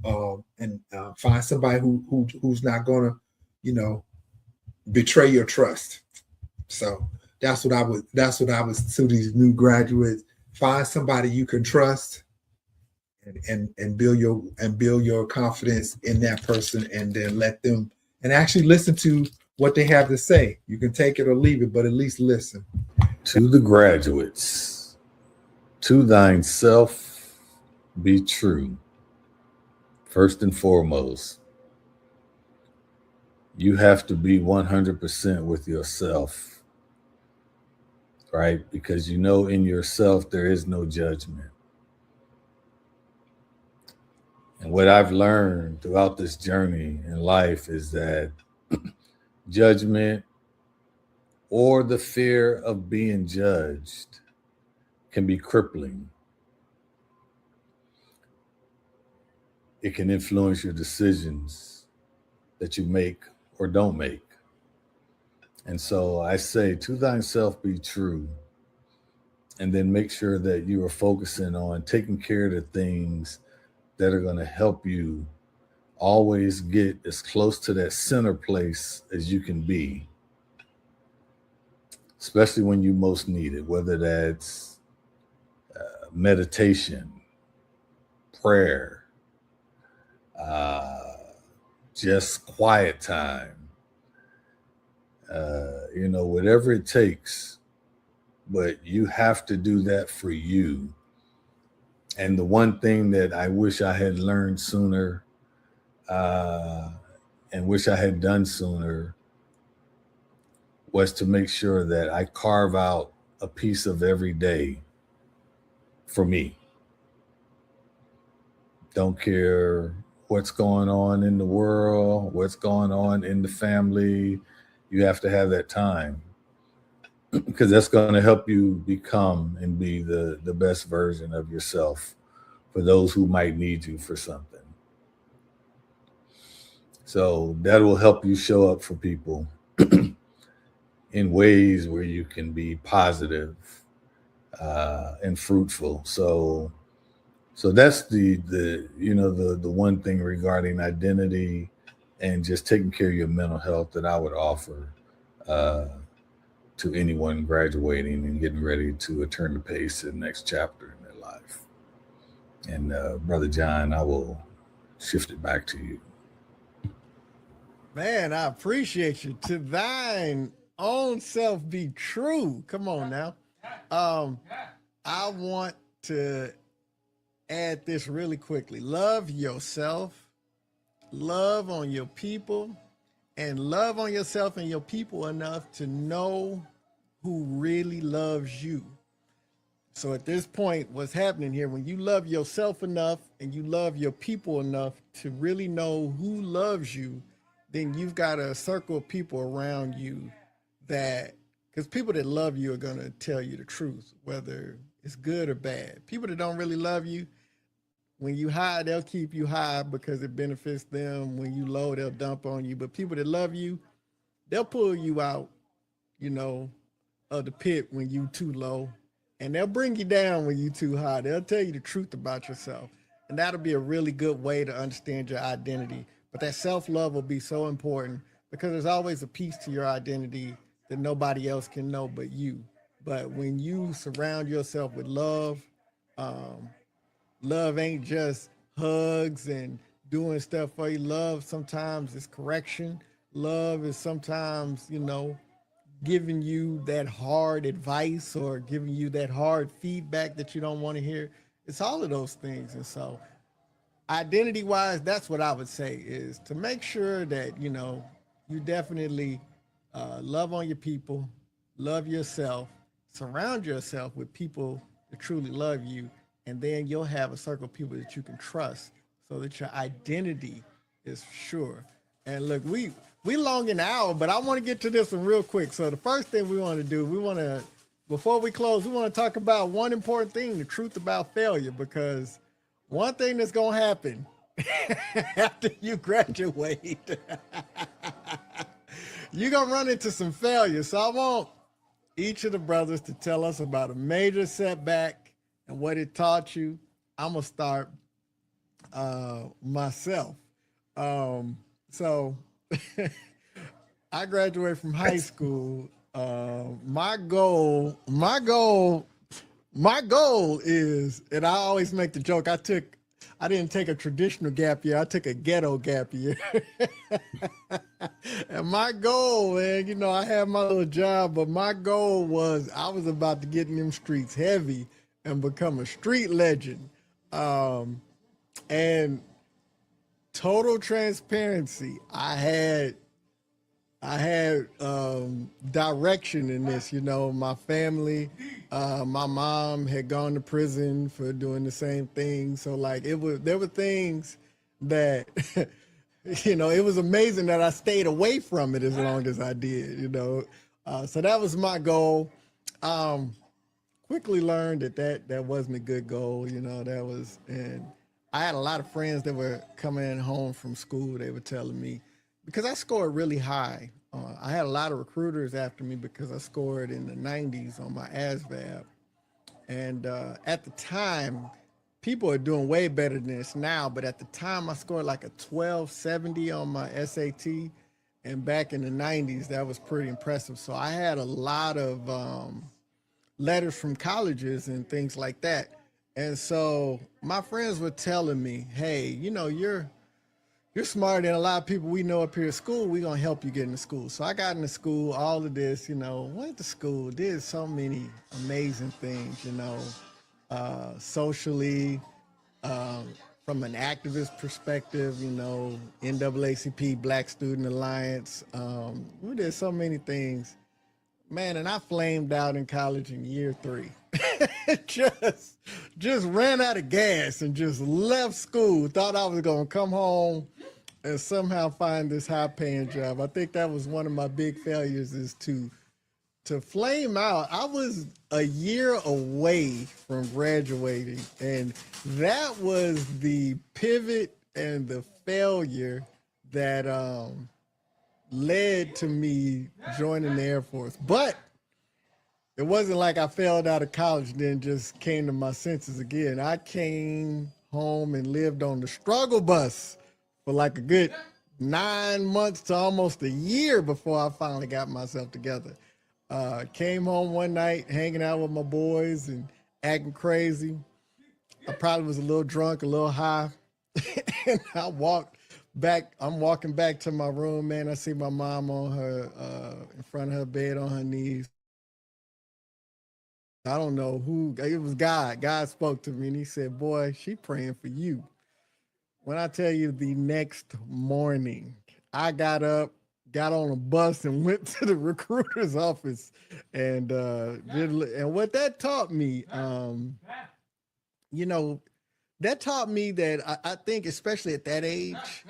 And find somebody who's not gonna, betray your trust. So that's what I would to these new graduates. Find somebody you can trust, and build your confidence in that person, and then let them and actually listen to what they have to say. You can take it or leave it, but at least listen. To the graduates, to thyself be true. First and foremost, you have to be 100% with yourself, right? Because in yourself there is no judgment. And what I've learned throughout this journey in life is that judgment, or the fear of being judged, can be crippling. It can influence your decisions that you make or don't make. And so I say, to thyself be true, and then make sure that you are focusing on taking care of the things that are going to help you always get as close to that center place as you can be, especially when you most need it, whether that's meditation, prayer, just quiet time, whatever it takes. But you have to do that for you. And the one thing that I wish I had learned sooner, and wish I had done sooner, was to make sure that I carve out a piece of every day for me. Don't care what's going on in the world, what's going on in the family. You have to have that time, because that's going to help you become and be the best version of yourself for those who might need you for something. So that will help you show up for people in ways where you can be positive and fruitful. So that's the one thing regarding identity and just taking care of your mental health that I would offer uh, to anyone graduating and getting ready to turn the page to the next chapter in their life. And Brother John, I will shift it back to you. Man, I appreciate you. To thine own self be true. Come on now. I want to add this really quickly. Love yourself, love on your people, and love on yourself and your people enough to know who really loves you. So at this point, what's happening here, when you love yourself enough and you love your people enough to really know who loves you, then you've got a circle of people around you that, because people that love you are going to tell you the truth, whether it's good or bad. People that don't really love you, when you high, they'll keep you high because it benefits them. When you low, they'll dump on you. But people that love you, they'll pull you out, of the pit when you too low. And they'll bring you down when you too high. They'll tell you the truth about yourself. And that'll be a really good way to understand your identity. But that self-love will be so important because there's always a piece to your identity that nobody else can know but you. But when you surround yourself with love, love ain't just hugs and doing stuff for you. Love sometimes is correction. Love is sometimes, giving you that hard advice or giving you that hard feedback that you don't want to hear. It's all of those things. And so identity wise, that's what I would say is to make sure that, you definitely love on your people, love yourself, surround yourself with people that truly love you. And then you'll have a circle of people that you can trust so that your identity is sure. And look, we long an hour, but I want to get to this one real quick. So the first thing we want to do, before we close, we want to talk about one important thing, the truth about failure, because one thing that's going to happen after you graduate, you're going to run into some failure. So I want each of the brothers to tell us about a major setback and what it taught you. I'm going to start myself. So I graduated from high school. My goal is, and I always make the joke, I didn't take a traditional gap year, I took a ghetto gap year. And my goal, man, I had my little job, but my goal was I was about to get in them streets heavy and become a street legend. And total transparency, I had direction in this. My family, my mom had gone to prison for doing the same thing. So there were things that, it was amazing that I stayed away from it as long as I did, so that was my goal. Quickly learned that wasn't a good goal, and I had a lot of friends that were coming home from school. They were telling me, because I scored really high. I had a lot of recruiters after me because I scored in the 90s on my ASVAB. And at the time, people are doing way better than this now, but at the time I scored like a 1270 on my SAT. And back in the 90s, that was pretty impressive. So I had a lot of letters from colleges and things like that. And so my friends were telling me, hey, you're smarter than a lot of people we know up here at school. We're going to help you get into school. So I got into school, all of this, went to school, did so many amazing things, socially, from an activist perspective, NAACP, Black Student Alliance. We did so many things, man. And I flamed out in college in year 3. just ran out of gas and just left school. Thought I was gonna come home and somehow find this high-paying job. I think that was one of my big failures, is to flame out. I was a year away from graduating, and that was the pivot and the failure that led to me joining the Air Force. But it wasn't like I failed out of college and then just came to my senses again. I came home and lived on the struggle bus for like a good 9 months to almost a year before I finally got myself together. Came home one night, hanging out with my boys and acting crazy. I probably was a little drunk, a little high. And I walked back. I'm walking back to my room, man. I see my mom on her, in front of her bed on her knees. I don't know who, it was God. God spoke to me and he said, boy, she praying for you. When I tell you the next morning, I got up, got on a bus and went to the recruiter's office and what that taught me, that taught me that I think, especially at that age,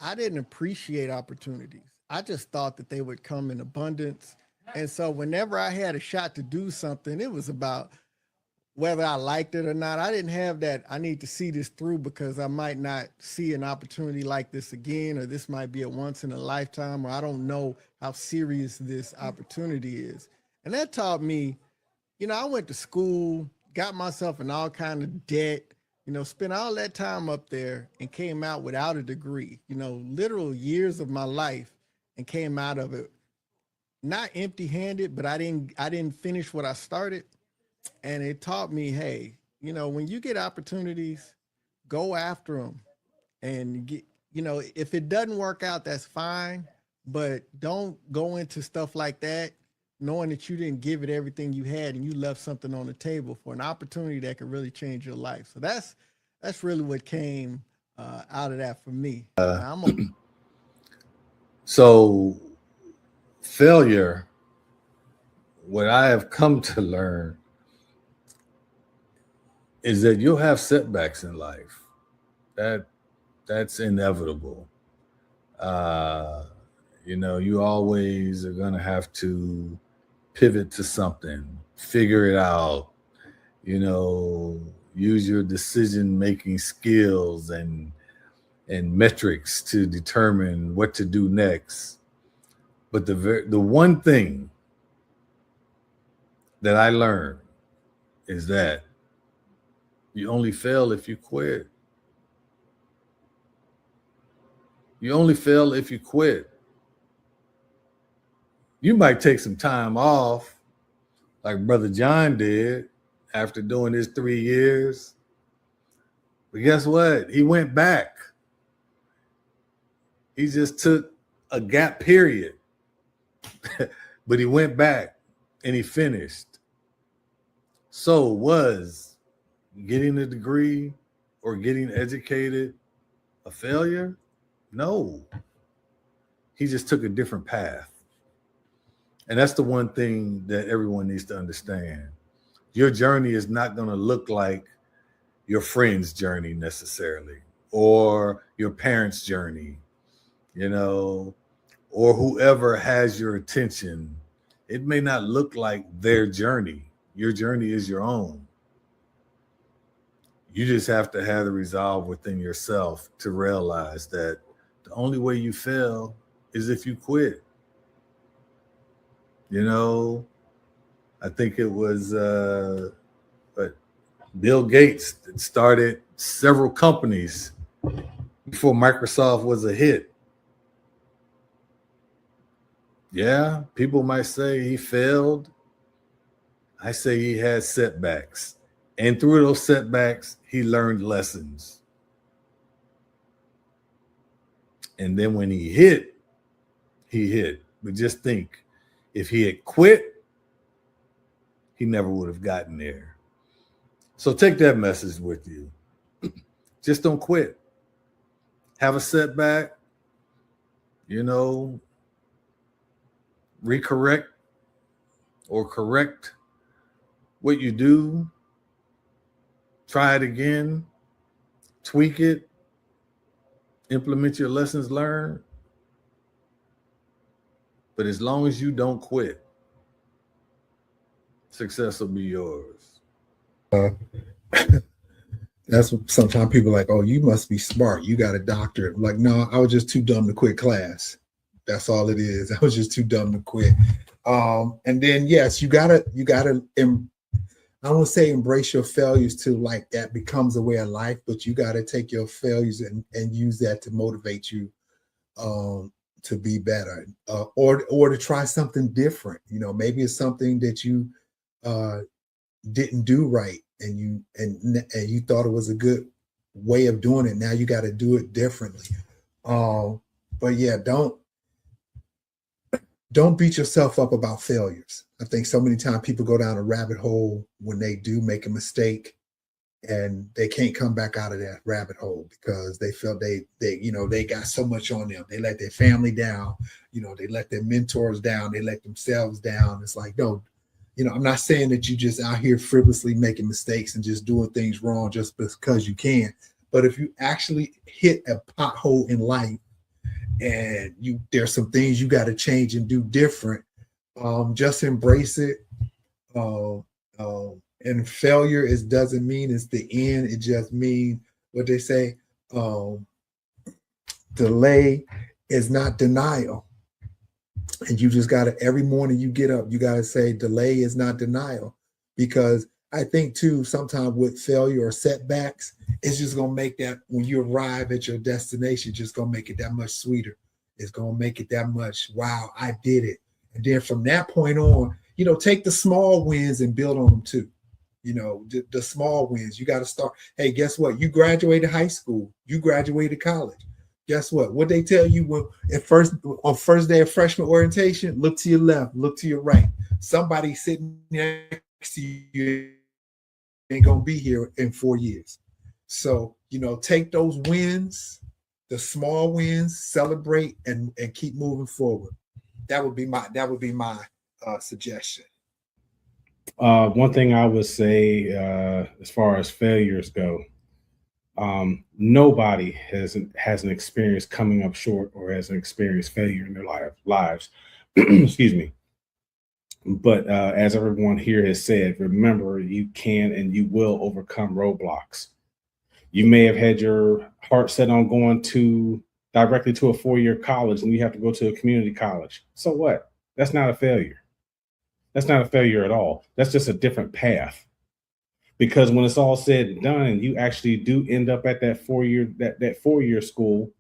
I didn't appreciate opportunities. I just thought that they would come in abundance. And so whenever I had a shot to do something, it was about whether I liked it or not. I didn't have that, I need to see this through because I might not see an opportunity like this again, or this might be a once in a lifetime, or I don't know how serious this opportunity is. And that taught me, I went to school, got myself in all kind of debt, spent all that time up there and came out without a degree, literal years of my life, and came out of it not empty-handed, but I didn't finish what I started. And it taught me, hey, when you get opportunities, go after them. And get, if it doesn't work out, that's fine, but don't go into stuff like that knowing that you didn't give it everything you had and you left something on the table for an opportunity that could really change your life. So that's really what came out of that for me. So failure, what I have come to learn is that you'll have setbacks in life. That's inevitable. You always are going to have to pivot to something, figure it out, use your decision-making skills and metrics to determine what to do next. But the one thing that I learned is that you only fail if you quit. You only fail if you quit. You might take some time off, like Brother John did after doing his 3 years. But guess what? He went back. He just took a gap period. But he went back and he finished. So was getting a degree or getting educated a failure? No. He just took a different path. And that's the one thing that everyone needs to understand. Your journey is not going to look like your friend's journey necessarily, or your parents' journey, or whoever has your attention. It may not look like their journey. Your journey is your own. You just have to have the resolve within yourself to realize that the only way you fail is if you quit. I think it was Bill Gates that started several companies before Microsoft was a hit. Yeah, people might say he failed. I say he had setbacks. And through those setbacks, he learned lessons. And then when he hit. But just think, if he had quit, he never would have gotten there. So take that message with you. Just don't quit. Have a setback, recorrect or correct what you do. Try it again, tweak it, implement your lessons learned. But as long as you don't quit, success will be yours. That's what sometimes people are like, oh, you must be smart. You got a doctorate. I'm like, no, I was just too dumb to quit class. That's all it is. I was just too dumb to quit. And then yes, you gotta I don't say embrace your failures too, like that becomes a way of life, but you gotta take your failures and use that to motivate you to be better, or to try something different. You know, maybe it's something that you didn't do right, and you thought it was a good way of doing it. Now you got to do it differently. But yeah, don't beat yourself up about failures. I think so many times people go down a rabbit hole when they do make a mistake, and they can't come back out of that rabbit hole because they feel they got so much on them. They let their family down, they let their mentors down, they let themselves down. It's like, no, I'm not saying that you just out here frivolously making mistakes and just doing things wrong just because you can. But if you actually hit a pothole in life and there's some things you got to change and do different, just embrace it. And failure doesn't mean it's the end. It just means what they say, delay is not denial. And you just got to, every morning you get up, you got to say delay is not denial. Because I think too, sometimes with failure or setbacks, it's just going to make that, when you arrive at your destination, just going to make it that much sweeter. It's going to make it that much, wow, I did it. And then from that point on, take the small wins and build on them too. The small wins, you got to start. Hey, guess what? You graduated high school. You graduated college. Guess what? What they tell you on first day of freshman orientation, look to your left, look to your right. Somebody sitting next to you ain't going to be here in 4 years. So, take those wins, the small wins, celebrate and keep moving forward. That would be my suggestion. One thing I would say, as far as failures go, nobody has an experience coming up short or has an experienced failure in their lives. Excuse me. But as everyone here has said, remember, you can and you will overcome roadblocks. You may have had your heart set on going directly to a 4-year college, and you have to go to a community college. So what? That's not a failure. That's not a failure at all. That's just a different path. Because when it's all said and done, and you actually do end up at that 4-year school,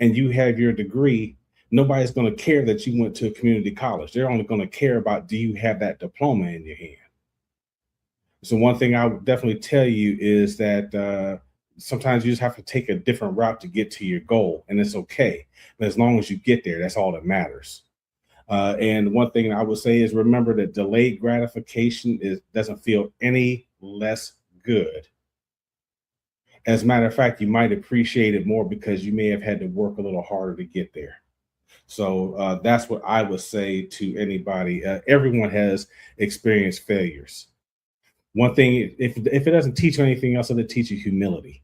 and you have your degree, nobody's going to care that you went to a community college. They're only going to care about, do you have that diploma in your hand? So one thing I would definitely tell you is that sometimes you just have to take a different route to get to your goal, and it's okay. But as long as you get there, that's all that matters. And one thing I would say is, remember that delayed gratification doesn't feel any less good. As a matter of fact, you might appreciate it more because you may have had to work a little harder to get there. So that's what I would say to anybody. Everyone has experienced failures. One thing, if it doesn't teach you anything else, it'll teach you humility.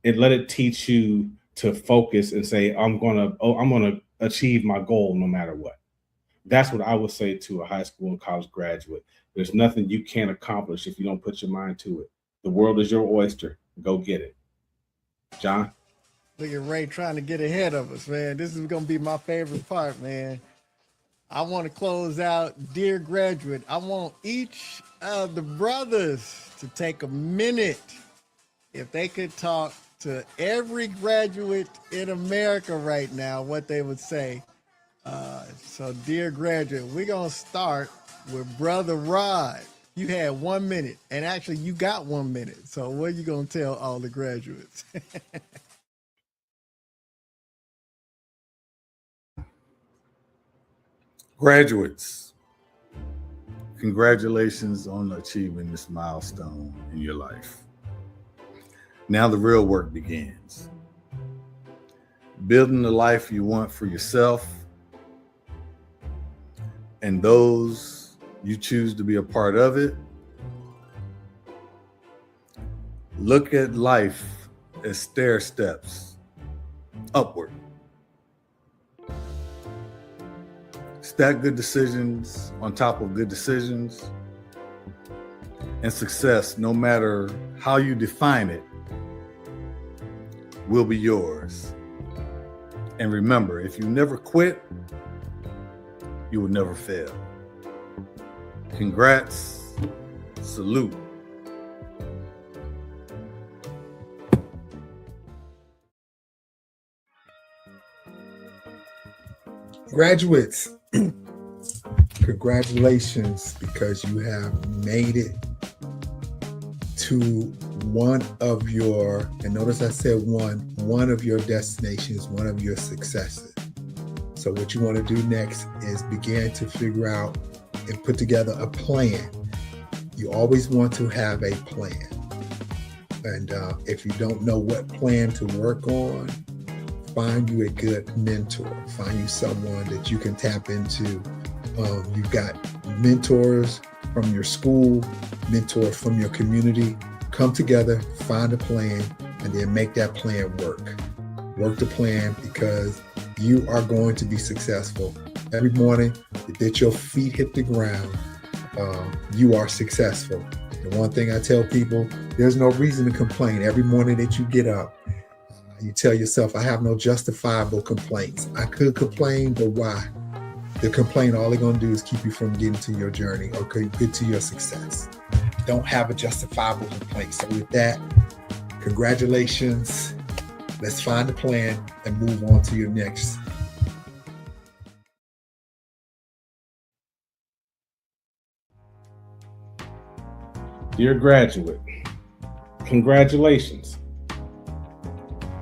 Let it teach you to focus and say, I'm gonna achieve my goal no matter what. That's what I would say to a high school and college graduate. There's nothing you can't accomplish if you don't put your mind to it. The world is your oyster. Go get it. John? Look at Ray trying to get ahead of us, man. This is going to be my favorite part, man. I want to close out. Dear graduate, I want each of the brothers to take a minute, if they could talk to every graduate in America right now, what they would say. So dear graduate, we're going to start with Brother Rod. You had 1 minute, and actually you got 1 minute. So what are you going to tell all the graduates? Graduates, congratulations on achieving this milestone in your life. Now the real work begins. Building the life you want for yourself and those you choose to be a part of it. Look at life as stair steps upward. Stack good decisions on top of good decisions, and success, no matter how you define it, will be yours. And remember, if you never quit, you will never fail. Congrats. Salute. Graduates, congratulations, because you have made it to one of your, and notice I said one of your destinations, one of your successes. So what you want to do next is begin to figure out and put together a plan. You always want to have a plan. And if you don't know what plan to work on, find you a good mentor. Find you someone that you can tap into. You've got mentors from your school, mentors from your community. Come together, find a plan, and then make that plan work. Work the plan, because you are going to be successful. Every morning that your feet hit the ground, you are successful. The one thing I tell people, there's no reason to complain. Every morning that you get up, you tell yourself, I have no justifiable complaints. I could complain, but why? The complaint, all they're going to do is keep you from getting to your journey or get to your success. Don't have a justifiable complaint. So with that, congratulations. Let's find a plan and move on to your next. Dear graduate, congratulations.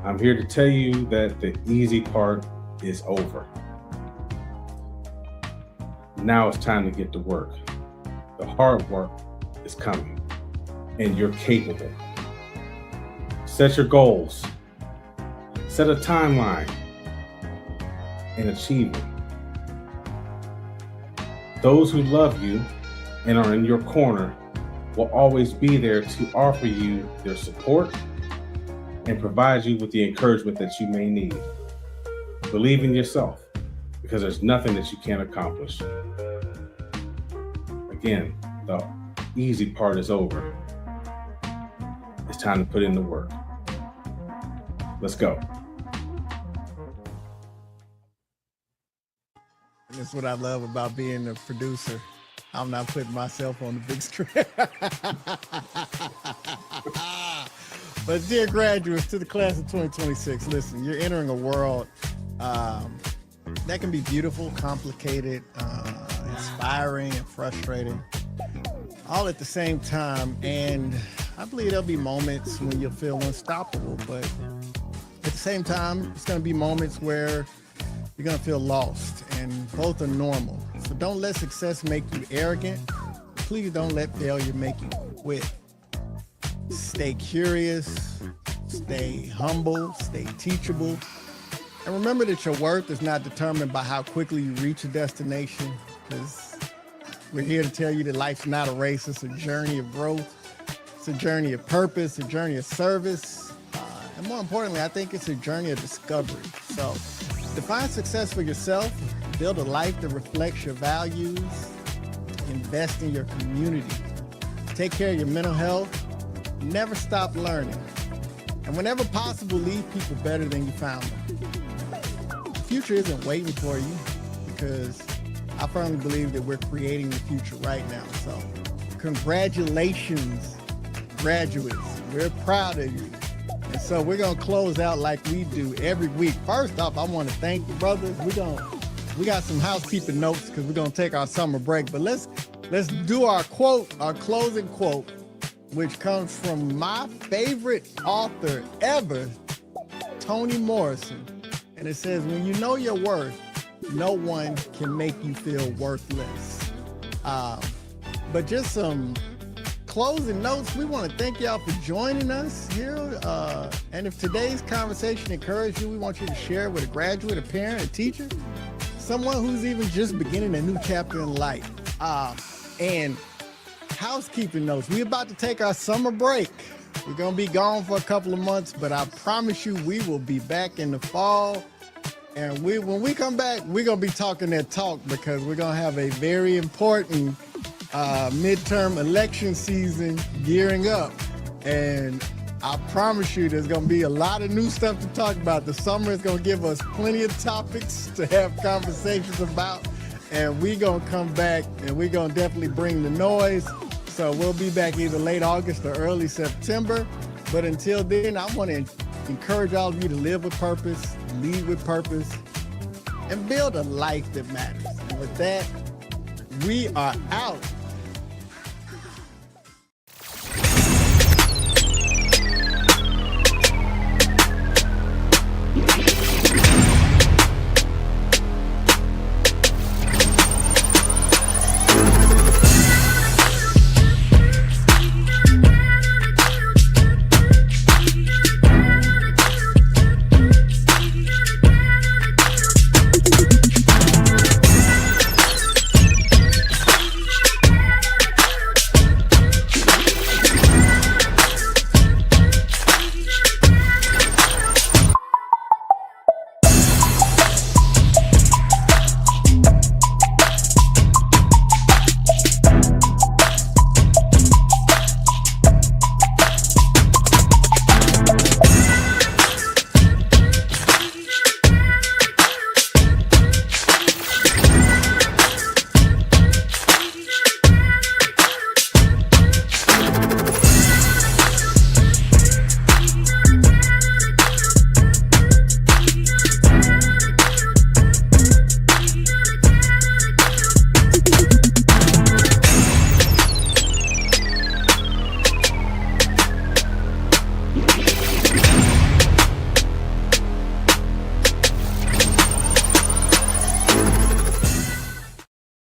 I'm here to tell you that the easy part is over. Now it's time to get to work. The hard work is coming, and you're capable. Set your goals. Set a timeline and achieve it. Those who love you and are in your corner will always be there to offer you their support and provide you with the encouragement that you may need. Believe in yourself, because there's nothing that you can't accomplish. Again, the easy part is over. It's time to put in the work. Let's go. And that's what I love about being a producer. I'm not putting myself on the big screen. But dear graduates, to the class of 2026, listen, you're entering a world that can be beautiful, complicated, inspiring, and frustrating, all at the same time. And I believe there'll be moments when you'll feel unstoppable, but at the same time, it's going to be moments where you're going to feel lost, and both are normal. So don't let success make you arrogant. Please don't let failure make you quit. Stay curious, stay humble, stay teachable. And remember that your worth is not determined by how quickly you reach a destination, because we're here to tell you that life's not a race. It's a journey of growth. It's a journey of purpose, a journey of service. And more importantly, I think it's a journey of discovery. So define success for yourself, build a life that reflects your values, invest in your community, take care of your mental health, never stop learning, and whenever possible, leave people better than you found them. The future isn't waiting for you, because I firmly believe that we're creating the future right now. So congratulations, graduates. We're proud of you. And so we're going to close out like we do every week. First off, I want to thank the brothers. We got some housekeeping notes because we're going to take our summer break. But let's do our quote, our closing quote, which comes from my favorite author ever, Toni Morrison. And it says, when you know your worth, no one can make you feel worthless. But just some closing notes. We want to thank y'all for joining us here. And if today's conversation encouraged you, we want you to share it with a graduate, a parent, a teacher, someone who's even just beginning a new chapter in life. And housekeeping notes. We're about to take our summer break. We're going to be gone for a couple of months, but I promise you we will be back in the fall. And when we come back, we're going to be talking that talk, because we're going to have a very important midterm election season gearing up. And I promise you there's going to be a lot of new stuff to talk about. The summer is going to give us plenty of topics to have conversations about. And we're going to come back and we're going to definitely bring the noise. So we'll be back either late August or early September. But until then, I want to encourage all of you to live with purpose, lead with purpose, and build a life that matters. And with that, we are out.